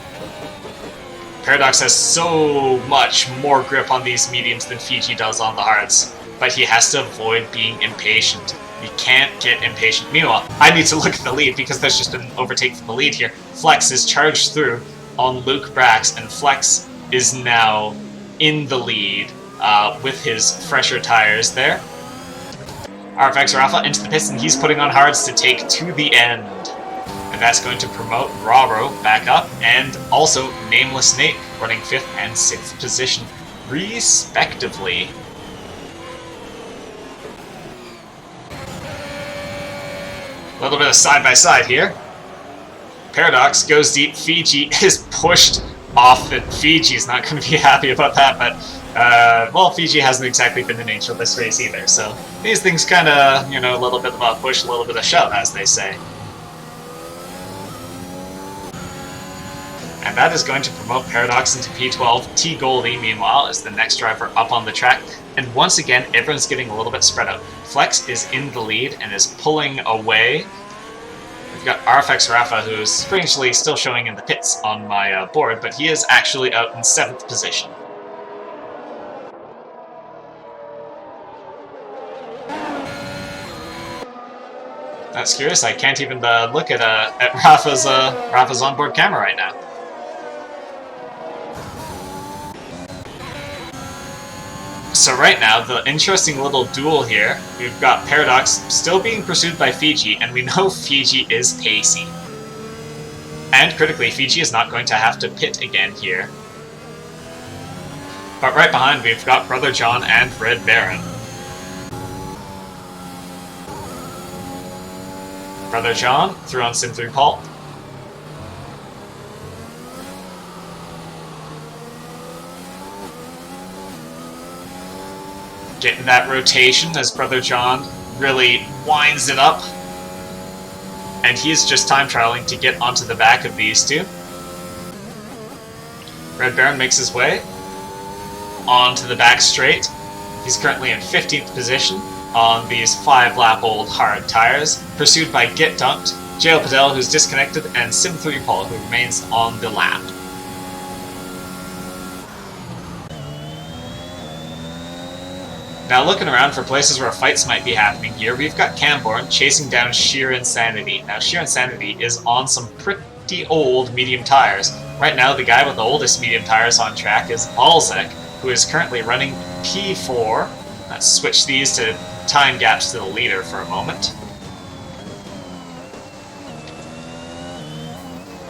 Paradox has so much more grip on these mediums than Fiji does on the hards, but he has to avoid being impatient. You can't get impatient. Meanwhile, I need to look at the lead because there's just an overtake from the lead here. Flex is charged through on Luke Brax, and Flex is now in the lead with his fresher tires there. RFX Rafa into the pits, and he's putting on hards to take to the end. And that's going to promote Raro back up, and also Nameless Nate running 5th and 6th position, respectively. A little bit of side-by-side here. Paradox goes deep. Fiji is pushed off. Fiji's not going to be happy about that, but well, Fiji hasn't exactly been an angel this race either, so these things kind of, you know, a little bit of a push, a little bit of shove, as they say. And that is going to promote Paradox into P12. T Goldie, meanwhile, is the next driver up on the track. And once again, everyone's getting a little bit spread out. Flex is in the lead and is pulling away. We've got RFX Rafa, who's strangely still showing in the pits on my board, but he is actually out in 7th position. That's curious. I can't even look at Rafa's onboard camera right now. So right now, the interesting little duel here, we've got Paradox still being pursued by Fiji, and we know Fiji is pacey. And critically, Fiji is not going to have to pit again here. But right behind, we've got Brother John and Red Baron. Brother John through on Sim 3 Paul. Getting that rotation as Brother John really winds it up. And he's just time trialing to get onto the back of these two. Red Baron makes his way onto the back straight. He's currently in 15th position on these 5-lap-old hard tires, pursued by Get Dunked, Jail Patel, who's disconnected, and Sim 3 Paul, who remains on the lap. Now looking around for places where fights might be happening here, we've got Camborne chasing down Sheer Insanity. Now Sheer Insanity is on some pretty old medium tires. Right now the guy with the oldest medium tires on track is Balzac, who is currently running P4. Let's switch these to time gaps to the leader for a moment.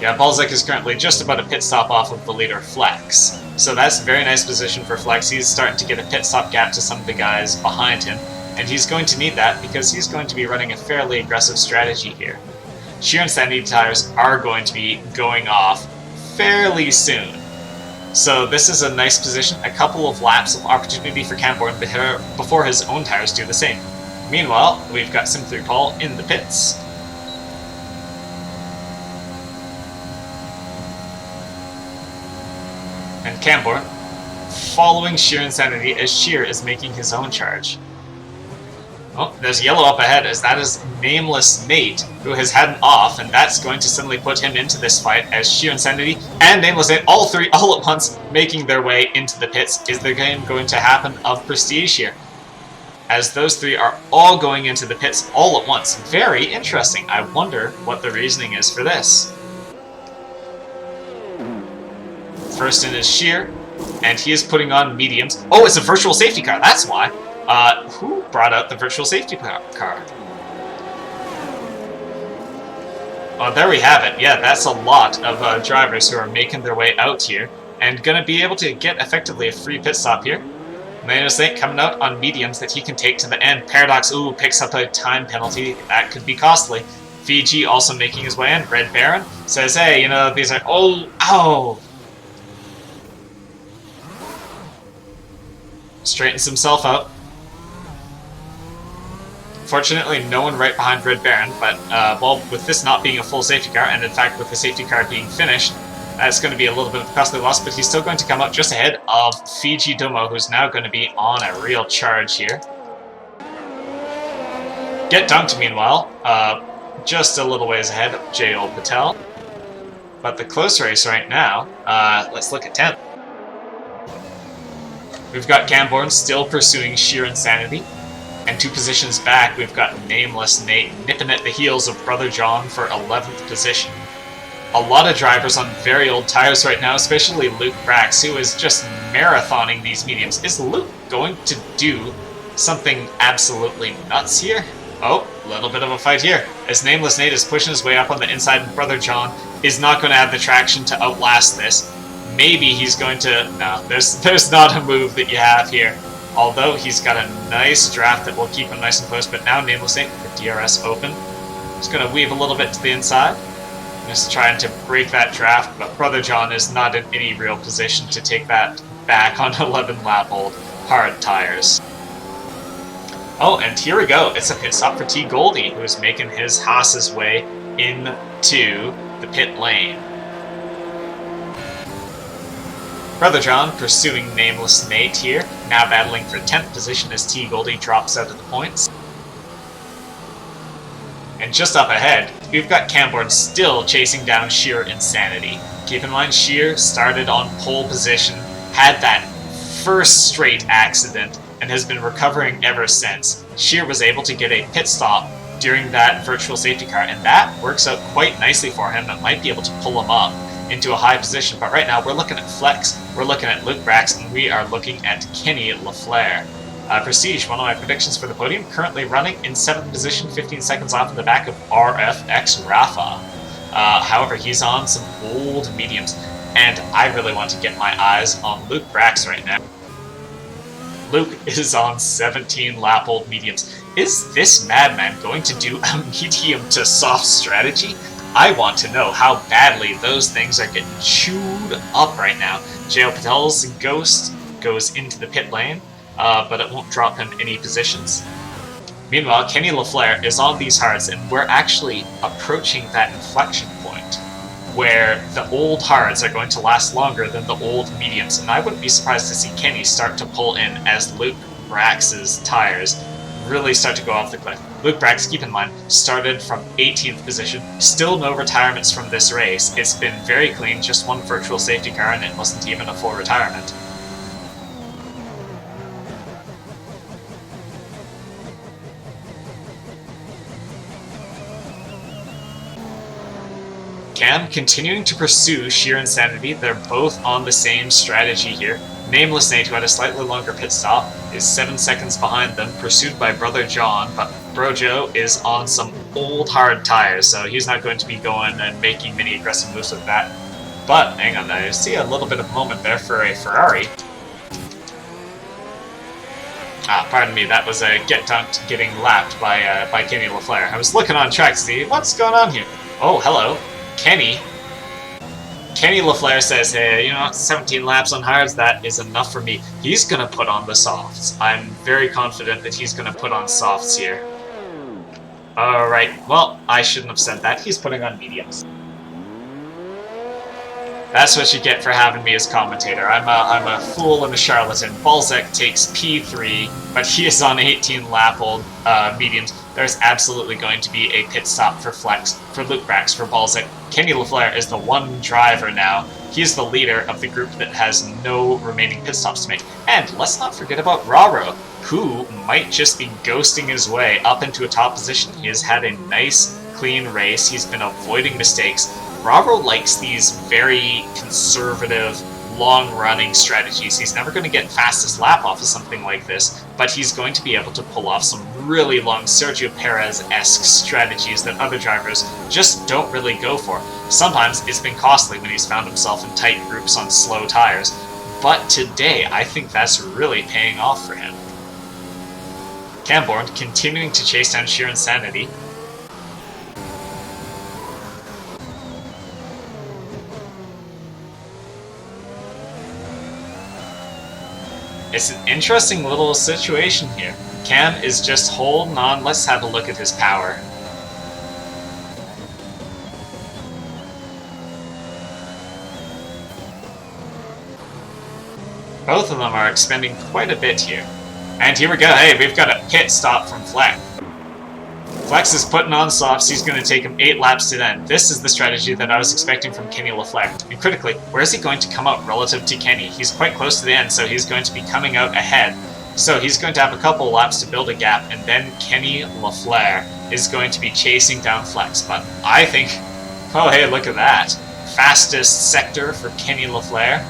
Yeah, Balzac is currently just about a pit stop off of the leader Flex. So that's a very nice position for Flex. He's starting to get a pit stop gap to some of the guys behind him, and he's going to need that because he's going to be running a fairly aggressive strategy here. Sheer Insanity tires are going to be going off fairly soon. So this is a nice position, a couple of laps of opportunity for Camborne before his own tires do the same. Meanwhile, we've got Sim 3 Paul in the pits. And Camborne following Sheer Insanity as Sheer is making his own charge. Oh, there's yellow up ahead as that is Nameless Nate, who has had an off, and that's going to suddenly put him into this fight as Sheer Insanity and Nameless Nate, all three all at once, making their way into the pits. Is the game going to happen of Prestige here? As those three are all going into the pits all at once. Very interesting. I wonder what the reasoning is for this. First in is Sheer, and he is putting on mediums. Oh, it's a virtual safety car, that's why. Who brought out the virtual safety car? Oh, there we have it. Yeah, that's a lot of drivers who are making their way out here and going to be able to get effectively a free pit stop here. Nameless Nate coming out on mediums that he can take to the end. Paradox, ooh, picks up a time penalty. That could be costly. Fiji also making his way in. Red Baron says, hey, you know, these are... Oh, ow! Straightens himself out. Fortunately, no one right behind Red Baron, but, well, with this not being a full safety car, and in fact with the safety car being finished, that's going to be a little bit of a costly loss, but he's still going to come up just ahead of Fiji Domo, who's now going to be on a real charge here. Get Dunked, meanwhile, just a little ways ahead of J.O. Patel. But the close race right now, let's look at 10th. We've got Camborne still pursuing Sheer Insanity. And 2 positions back, we've got Nameless Nate nipping at the heels of Brother John for 11th position. A lot of drivers on very old tires right now, especially Luke Brax, who is just marathoning these mediums. Is Luke going to do something absolutely nuts here? Oh, a little bit of a fight here. As Nameless Nate is pushing his way up on the inside, and Brother John is not going to have the traction to outlast this. Maybe he's going to... No, there's not a move that you have here. Although he's got a nice draft that will keep him nice and close, but now Nameless Nate with the DRS open. Just going to weave a little bit to the inside. Just trying to break that draft, but Brother John is not in any real position to take that back on 11-lap-old hard tires. Oh, and here we go. It's a pit stop for T. Goldie, who is making his Haas's way into the pit lane. Brother John pursuing Nameless Nate here, now battling for 10th position as T. Goldie drops out of the points. And just up ahead, we've got Camborne still chasing down Sheer Insanity. Keep in mind, Sheer started on pole position, had that first straight accident, and has been recovering ever since. Sheer was able to get a pit stop during that virtual safety car, and that works out quite nicely for him and might be able to pull him up into a high position. But right now, we're looking at Flex, we're looking at Luke Brax, and we are looking at Kenny LaFleur. Prestige, one of my predictions for the podium, currently running in 7th position, 15 seconds off in the back of RFX Rafa. However, he's on some old mediums, and I really want to get my eyes on Luke Brax right now. Luke is on 17-lap-old mediums. Is this madman going to do a medium to soft strategy? I want to know how badly those things are getting chewed up right now. J.O. Patel's Ghost goes into the pit lane, but it won't drop him any positions. Meanwhile, Kenny LaFleur is on these hards, and we're actually approaching that inflection point where the old hards are going to last longer than the old mediums, and I wouldn't be surprised to see Kenny start to pull in as Luke Brax's tires really start to go off the cliff. Luke Brax, keep in mind, started from 18th position, still no retirements from this race. It's been very clean, just one virtual safety car, and it wasn't even a full retirement. Cam continuing to pursue Sheer Insanity. They're both on the same strategy here. Nameless Nate, who had a slightly longer pit stop, is 7 seconds behind them, pursued by Brother John, but Bro Joe is on some old hard tires, so he's not going to be going and making many aggressive moves with that. But, hang on, I see a little bit of moment there for a Ferrari. Pardon me, that was a get dunked getting lapped by Kenny LaFleur. I was looking on track to see what's going on here. Oh, hello. Kenny LaFleur says, hey, you know, 17 laps on hards, that is enough for me. He's going to put on the softs. I'm very confident that he's going to put on softs here. Alright, well, I shouldn't have said that. He's putting on mediums. That's what you get for having me as commentator. I'm a fool and a charlatan. Balzac takes P3, but he is on 18-lap-old mediums. There's absolutely going to be a pit stop for Flex, for Luke Brax, for Balzac. Kenny LaFleur is the one driver now. He's the leader of the group that has no remaining pit stops to make. And let's not forget about Raro, who might just be ghosting his way up into a top position. He has had a nice, clean race. He's been avoiding mistakes. Raro likes these very conservative, long-running strategies. He's never going to get fastest lap off of something like this, but he's going to be able to pull off some really long Sergio Perez-esque strategies that other drivers just don't really go for. Sometimes it's been costly when he's found himself in tight groups on slow tires, but today I think that's really paying off for him. Camborne continuing to chase down Sheer Insanity. It's an interesting little situation here. Cam is just holding on. Let's have a look at his power. Both of them are expending quite a bit here. And here we go. Hey, we've got a pit stop from Flex. Flex is putting on softs. He's going to take him 8 laps to the end. This is the strategy that I was expecting from Kenny LaFleur. And critically, where is he going to come out relative to Kenny? He's quite close to the end, so he's going to be coming out ahead. So he's going to have a couple laps to build a gap, and then Kenny LaFleur is going to be chasing down Flex. But I think, oh hey, look at that. Fastest sector for Kenny LaFleur.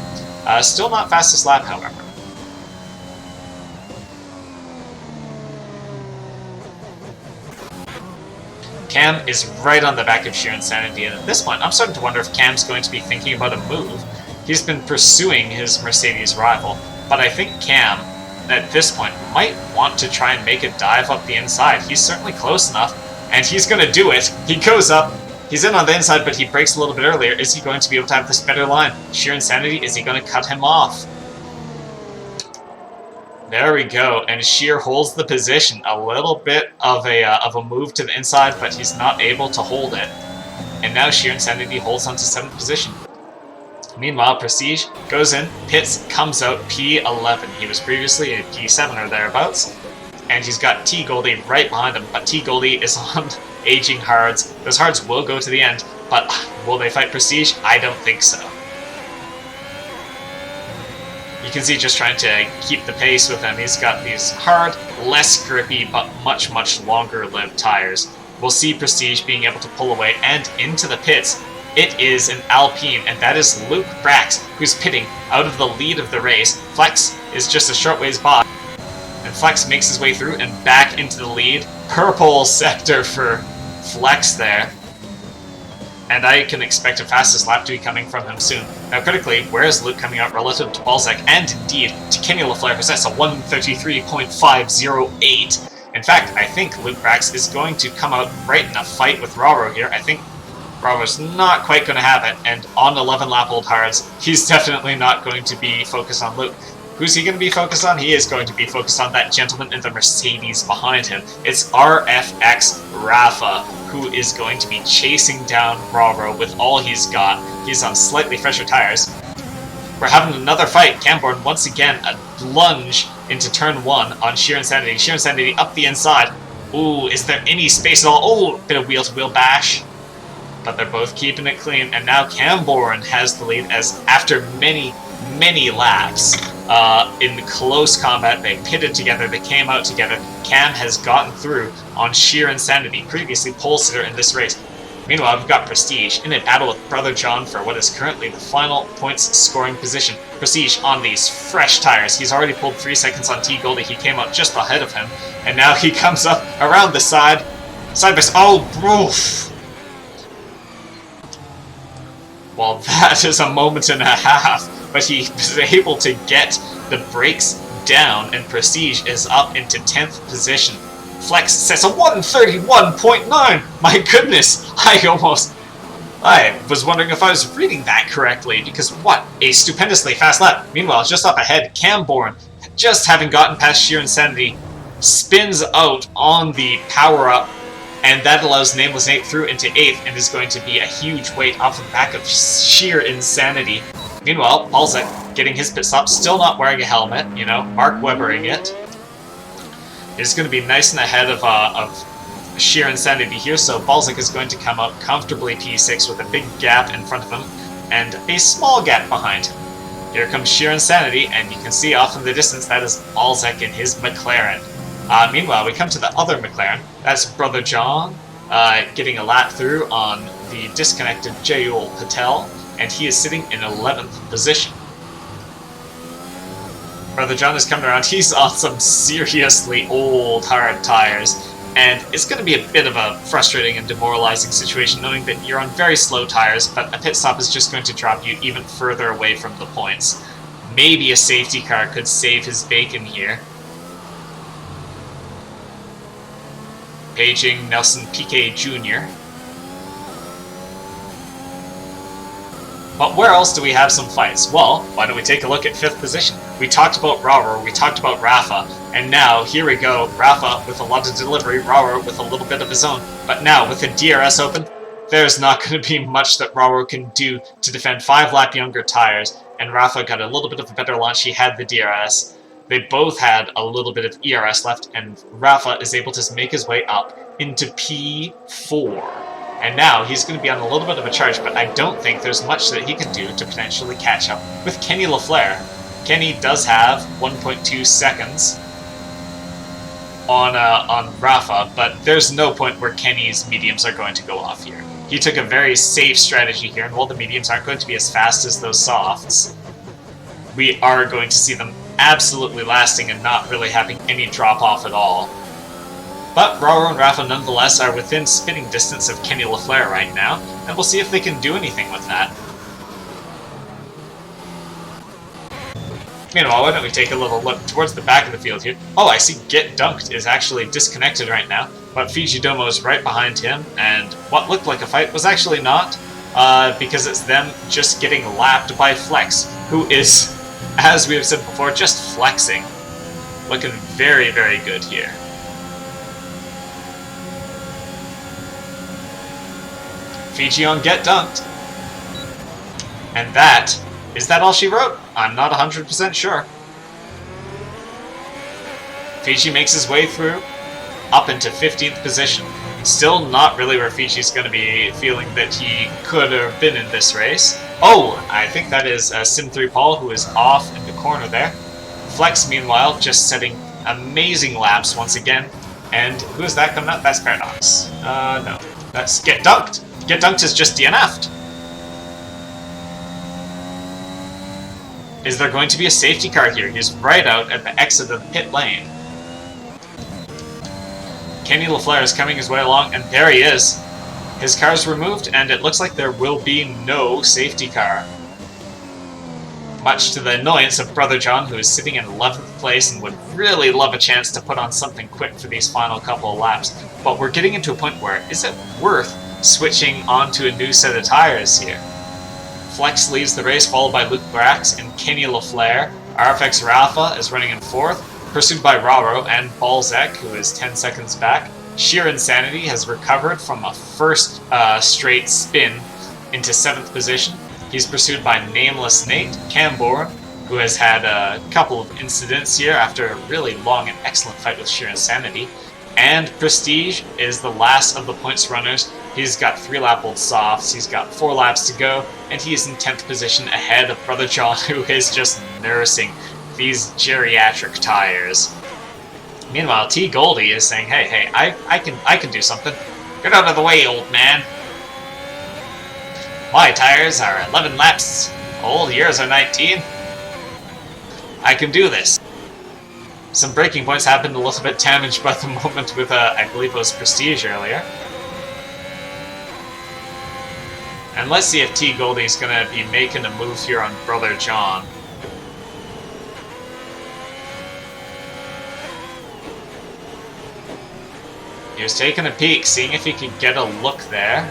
Still not fastest lap, however. Cam is right on the back of Sheer Insanity, and at this point, I'm starting to wonder if Cam's going to be thinking about a move. He's been pursuing his Mercedes rival, but I think Cam, at this point, might want to try and make a dive up the inside. He's certainly close enough, and he's going to do it. He goes up, He's in on the inside, but he breaks a little bit earlier. Is he going to be able to have this better line? Sheer Insanity, is he going to cut him off? There we go, and Sheer holds the position. A little bit of a move to the inside, but he's not able to hold it. And now Sheer Insanity holds on to 7th position. Meanwhile, Prestige goes in, pits, comes out P11. He was previously a P7 or thereabouts. And he's got T Goldie right behind him, but T Goldie is on aging hards. Those hards will go to the end, but will they fight Prestige? I don't think so. You can see just trying to keep the pace with him. He's got these hard, less grippy, but much, much longer-lived tires. We'll see Prestige being able to pull away and into the pits. It is an Alpine, and that is Luke Brax, who's pitting out of the lead of the race. Flex is just a short ways by. And Flex makes his way through and back into the lead. Purple sector for Flex there. And I can expect a fastest lap to be coming from him soon. Now critically, where is Luke coming out relative to Balzac and indeed to Kenny LaFleur, who's at a 133.508. In fact, I think Luke Brax is going to come out right in a fight with Raro here. I think Raro's not quite going to have it, and on 11 lap old hards, he's definitely not going to be focused on Luke. Who's he going to be focused on? He is going to be focused on that gentleman in the Mercedes behind him. It's RFX Rafa, who is going to be chasing down Raro with all he's got. He's on slightly fresher tires. We're having another fight. Camborne, once again, a lunge into turn 1 on Sheer Insanity. Sheer Insanity up the inside. Ooh, is there any space at all? Oh, bit of wheel-to-wheel bash. But they're both keeping it clean. And now Camborne has the lead as after many, many laps, in close combat, they pitted together, they came out together. Cam has gotten through on Sheer Insanity, previously pole sitter in this race. Meanwhile, we've got Prestige in a battle with Brother John for what is currently the final points scoring position. Prestige on these fresh tires. He's already pulled 3 seconds on T Goldie. He came out just ahead of him. And now he comes up around the side by side. Oh, oof. Well, that is a moment and a half. But he was able to get the brakes down, and Prestige is up into 10th position. Flex says a 131.9! My goodness! I was wondering if I was reading that correctly, because what a stupendously fast lap. Meanwhile, just up ahead, Camborne, just having gotten past Sheer Insanity, spins out on the power-up, and that allows Nameless Nate through into 8th, and is going to be a huge weight off the back of Sheer Insanity. Meanwhile, Balzac getting his pit stop, still not wearing a helmet, you know, Mark Webbering it. It's going to be nice and ahead of Sheer Insanity here, so Balzac is going to come up comfortably P6 with a big gap in front of him, and a small gap behind him. Here comes Sheer Insanity, and you can see off in the distance that is Balzac in his McLaren. Meanwhile, we come to the other McLaren. That's Brother John, getting a lap through on the disconnected Jayul Patel, and he is sitting in 11th position. Brother John is coming around. He's on some seriously old, hard tires, and it's going to be a bit of a frustrating and demoralizing situation knowing that you're on very slow tires, but a pit stop is just going to drop you even further away from the points. Maybe a safety car could save his bacon here. Paging Nelson Piquet Jr. But where else do we have some fights? Well, why don't we take a look at 5th position? We talked about Raro, we talked about Rafa, and now, here we go, Rafa with a lot of delivery, Raro with a little bit of his own. But now, with the DRS open, there's not going to be much that Raro can do to defend 5-lap younger tires, and Rafa got a little bit of a better launch. He had the DRS. They both had a little bit of ERS left, and Rafa is able to make his way up into P4. And now he's going to be on a little bit of a charge, but I don't think there's much that he can do to potentially catch up with Kenny LaFleur. Kenny does have 1.2 seconds on Rafa, but there's no point where Kenny's mediums are going to go off here. He took a very safe strategy here, and while the mediums aren't going to be as fast as those softs, we are going to see them absolutely lasting and not really having any drop-off at all. But Raro and Rafa nonetheless are within spitting distance of Kenny LaFleur right now, and we'll see if they can do anything with that. Meanwhile, why don't we take a little look towards the back of the field here. Oh, I see Get Dunked is actually disconnected right now, but Fijidomo is right behind him, and what looked like a fight was actually not, because it's them just getting lapped by Flex, who is, as we have said before, just flexing. Looking very, very good here. Fiji on Get Dunked. And is that all she wrote? I'm not 100% sure. Fiji makes his way through, up into 15th position. Still not really where Fiji's going to be feeling that he could have been in this race. Oh, I think that is Sim3 Paul, who is off in the corner there. Flex, meanwhile, just setting amazing laps once again. And who is that coming up? That's Paradox. No. That's Get Dunked. Get Dunked is just DNF'd. Is there going to be a safety car here? He's right out at the exit of the pit lane. Kenny LaFleur is coming his way along, and there he is. His car's removed, and it looks like there will be no safety car. Much to the annoyance of Brother John, who is sitting in 11th place and would really love a chance to put on something quick for these final couple of laps. But we're getting into a point where, is it worth switching onto a new set of tires here? Flex leads the race, followed by Luke Brax and Kenny LaFleur. RFX Rafa is running in 4th, pursued by Raro and Balzac, who is 10 seconds back. Sheer Insanity has recovered from a first straight spin into 7th position. He's pursued by Nameless Nate, Camborne, who has had a couple of incidents here after a really long and excellent fight with Sheer Insanity. And Prestige is the last of the points runners. He's got 3 lap old softs, he's got 4 laps to go, and he is in 10th position ahead of Brother John, who is just nursing these geriatric tires. Meanwhile, T Goldie is saying, hey, I can do something. Get out of the way, old man. My tires are 11 laps old, yours are 19. I can do this. Some braking points have been a little bit damaged by the moment with, I believe it was Prestige earlier. And let's see if T Goldie's going to be making a move here on Brother John. He was taking a peek, seeing if he could get a look there.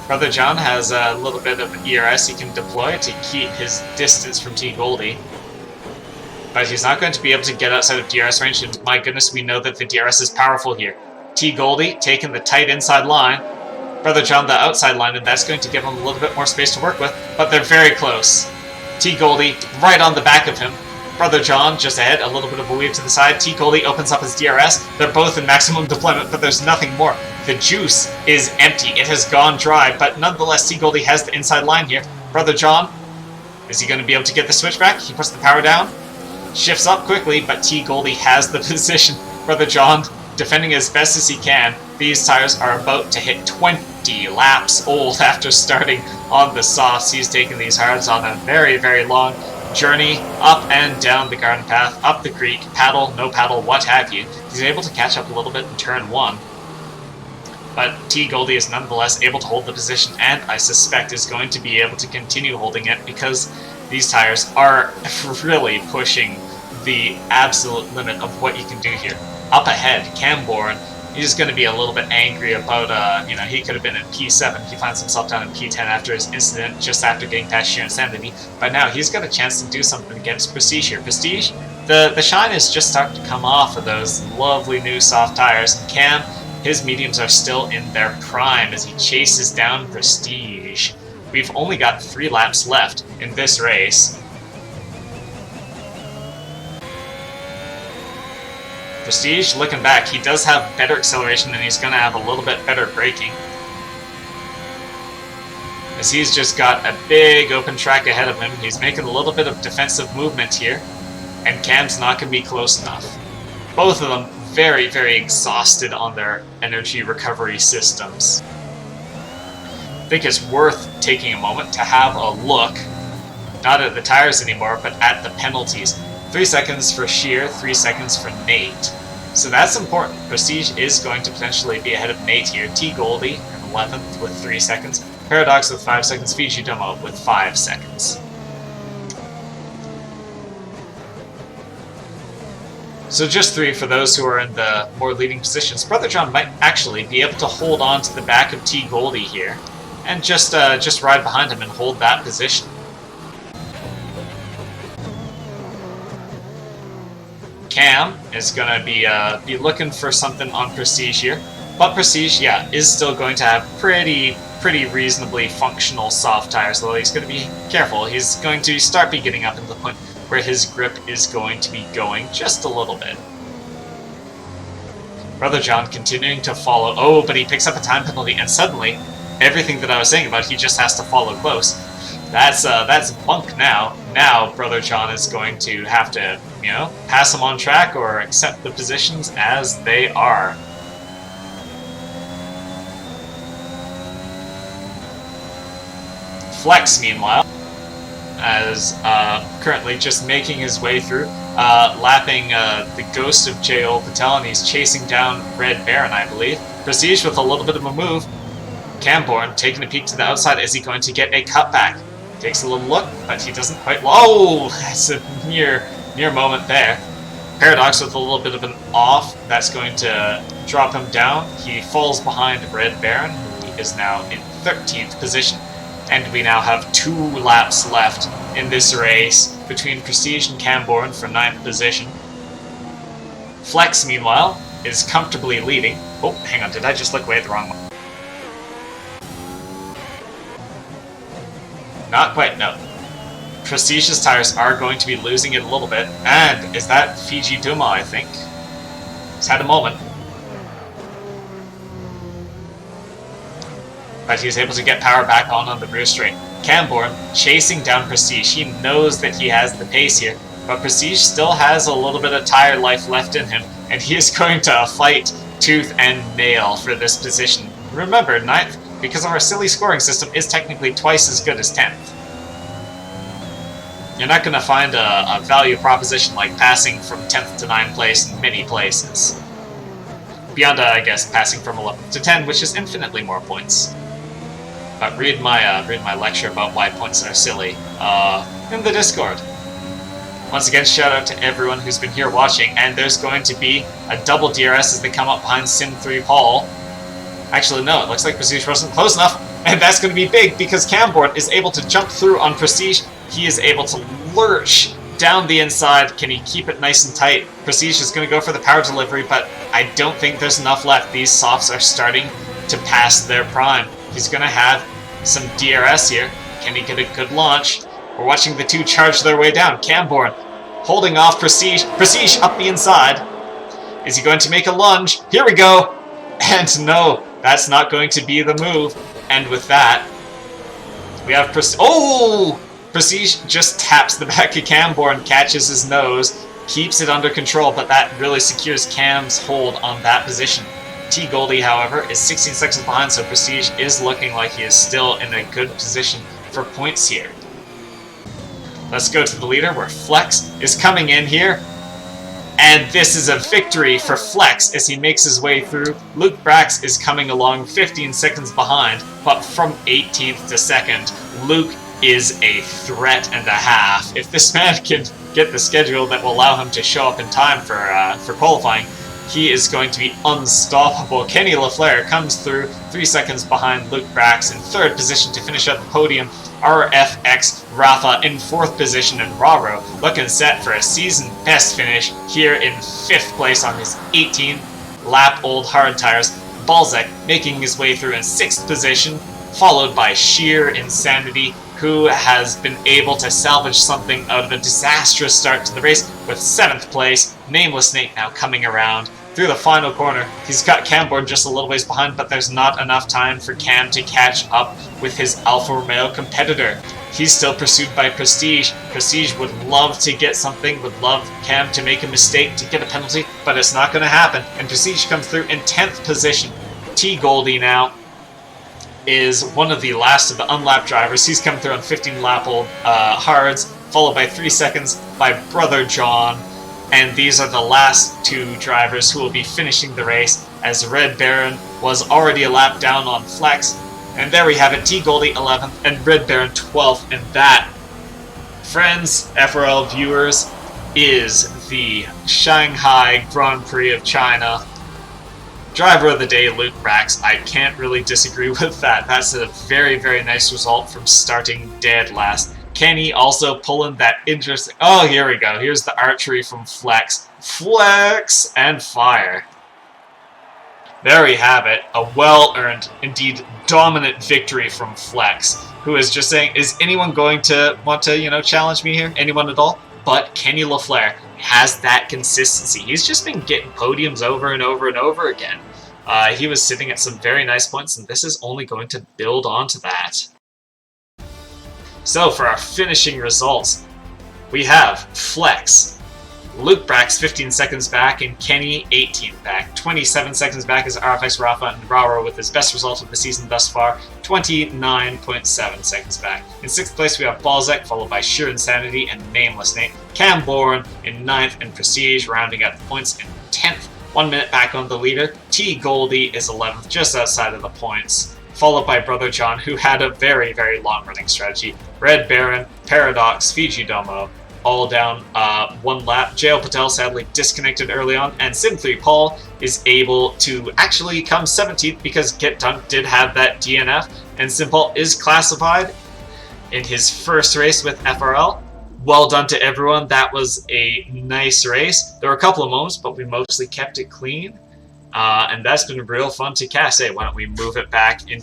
Brother John has a little bit of ERS he can deploy to keep his distance from T Goldie. But he's not going to be able to get outside of DRS range, and my goodness, we know that the DRS is powerful here. T Goldie taking the tight inside line. Brother John the outside line, and that's going to give him a little bit more space to work with, but they're very close. T Goldie right on the back of him. Brother John just ahead, a little bit of a weave to the side. T Goldie opens up his DRS. They're both in maximum deployment, but there's nothing more. The juice is empty. It has gone dry, but nonetheless, T Goldie has the inside line here. Brother John, is he going to be able to get the switch back? He puts the power down, shifts up quickly, but T Goldie has the position. Brother John defending as best as he can. These tires are about to hit 20 laps old after starting on the softs. He's taking these hards on a very, very long journey up and down the garden path, up the creek, paddle, no paddle, what have you. He's able to catch up a little bit in turn 1. But T Goldie is nonetheless able to hold the position, and I suspect is going to be able to continue holding it because these tires are really pushing the absolute limit of what you can do here. Up ahead, Camborne, he's going to be a little bit angry about, he could have been in P7. He finds himself down in P10 after his incident, just after getting past Sheer Insanity. But now he's got a chance to do something against Prestige here. Prestige, the shine is just starting to come off of those lovely new soft tires. And Cam, his mediums are still in their prime as he chases down Prestige. We've only got 3 laps left in this race. Prestige, looking back, he does have better acceleration and he's going to have a little bit better braking. As he's just got a big open track ahead of him, he's making a little bit of defensive movement here, and Cam's not going to be close enough. Both of them very, very exhausted on their energy recovery systems. I think it's worth taking a moment to have a look, not at the tires anymore, but at the penalties. 3 seconds for Sheer, 3 seconds for Nate. So that's important. Prestige is going to potentially be ahead of Nate here. T Goldie in 11th with 3 seconds. Paradox with 5 seconds. Fijidomo with 5 seconds. So just 3 for those who are in the more leading positions. Brother John might actually be able to hold on to the back of T Goldie here, and just ride behind him and hold that position. Cam is going to be looking for something on Prestige here, but Prestige, yeah, is still going to have pretty reasonably functional soft tires, although he's going to be careful. He's going to start be getting up into the point where his grip is going to be going just a little bit. Brother John continuing to follow. Oh, but he picks up a time penalty, and suddenly, everything that I was saying about he just has to follow close, that's bunk now. Now, Brother John is going to have to, you know, pass him on track or accept the positions as they are. Flex, meanwhile, as currently just making his way through, lapping the ghost of J.O. Patel, and he's chasing down Red Baron, I believe. Prestige with a little bit of a move. Camborne taking a peek to the outside. Is he going to get a cutback? Takes a little look, but he doesn't quite. Oh, that's a near moment there. Paradox with a little bit of an off. That's going to drop him down. He falls behind Red Baron, who is now in 13th position. And we now have 2 laps left in this race between Prestige and Camborne for 9th position. Flex, meanwhile, is comfortably leading. Oh, hang on, did I just look way at the wrong one? Not quite, no. Prestige's tires are going to be losing it a little bit. And is that Fiji Duma, I think? He's had a moment. But he's able to get power back on the rear straight. Camborne chasing down Prestige. He knows that he has the pace here, but Prestige still has a little bit of tire life left in him, and he is going to fight tooth and nail for this position. Remember, 9th, because of our silly scoring system, is technically twice as good as 10th. You're not going to find a value proposition like passing from 10th to 9th place in many places. Beyond, I guess, passing from 11th to 10, which is infinitely more points. But read my lecture about why points are silly in the Discord. Once again, shout out to everyone who's been here watching, and there's going to be a double DRS as they come up behind Sim3 Paul. Actually, no, it looks like Prestige wasn't close enough, and that's going to be big because Camborne is able to jump through on Prestige. He is able to lurch down the inside. Can he keep it nice and tight? Prestige is going to go for the power delivery, but I don't think there's enough left. These softs are starting to pass their prime. He's going to have some DRS here. Can he get a good launch? We're watching the 2 charge their way down. Camborne holding off Prestige. Prestige up the inside. Is he going to make a lunge? Here we go. And no, that's not going to be the move. And with that, we have Prestige. Oh! Prestige just taps the back of Camborne, catches his nose, keeps it under control, but that really secures Cam's hold on that position. T Goldie, however, is 16 seconds behind, so Prestige is looking like he is still in a good position for points here. Let's go to the leader, where Flex is coming in here. And this is a victory for Flex as he makes his way through. Luke Brax is coming along 15 seconds behind, but from 18th to 2nd, Luke is a threat and a half. If this man can get the schedule that will allow him to show up in time for qualifying, he is going to be unstoppable. Kenny LaFleur comes through 3 seconds behind Luke Brax in 3rd position to finish up the podium. RFX Rafa in 4th position, and Raro looking set for a season best finish here in 5th place on his 18 lap old hard tires. Balzac making his way through in 6th position, followed by sheer insanity, who has been able to salvage something out of a disastrous start to the race with 7th place. Nameless Snake now coming around through the final corner. He's got Camborne just a little ways behind, but there's not enough time for Cam to catch up with his Alfa Romeo competitor. He's still pursued by Prestige. Prestige would love to get something, would love Cam to make a mistake, to get a penalty, but it's not going to happen. And Prestige comes through in 10th position. T Goldie now is one of the last of the unlapped drivers. He's come through on 15 lap old hards, followed by 3 seconds by Brother John. And these are the last 2 drivers who will be finishing the race, as Red Baron was already a lap down on Flex. And there we have it, T Goldie 11th and Red Baron 12th. And that, friends, FRL viewers, is the Shanghai Grand Prix of China. Driver of the day, Luke Brax. I can't really disagree with that. That's a very, very nice result from starting dead last. Kenny also pulling that interesting... Oh, here we go. Here's the archery from Flex. Flex and fire. There we have it. A well-earned, indeed dominant victory from Flex, who is just saying, is anyone going to want to, challenge me here? Anyone at all? But Kenny LaFleur has that consistency. He's just been getting podiums over and over and over again. He was sitting at some very nice points, and this is only going to build onto that. So for our finishing results, we have Flex, Luke Brax 15 seconds back, and Kenny 18 back. 27 seconds back is RFX Rafa and Rara with his best result of the season thus far, 29.7 seconds back. In 6th place we have Balzac, followed by Sheer Insanity and Nameless Nate. Cam Bourne in 9th, and Prestige rounding out the points in 10th. 1 minute back on the leader. T Goldie is 11th, just outside of the points, followed by Brother John, who had a very, very long running strategy. Red Baron, Paradox, Fiji Domo, all down 1 lap. Jail Patel sadly disconnected early on, and Sim3 Paul is able to actually come 17th because Get Dunk did have that DNF, and Sim Paul is classified in his first race with FRL. Well done to everyone. That was a nice race. There were a couple of moments, but we mostly kept it clean. And that's been real fun to cast. Hey, why don't we move it back into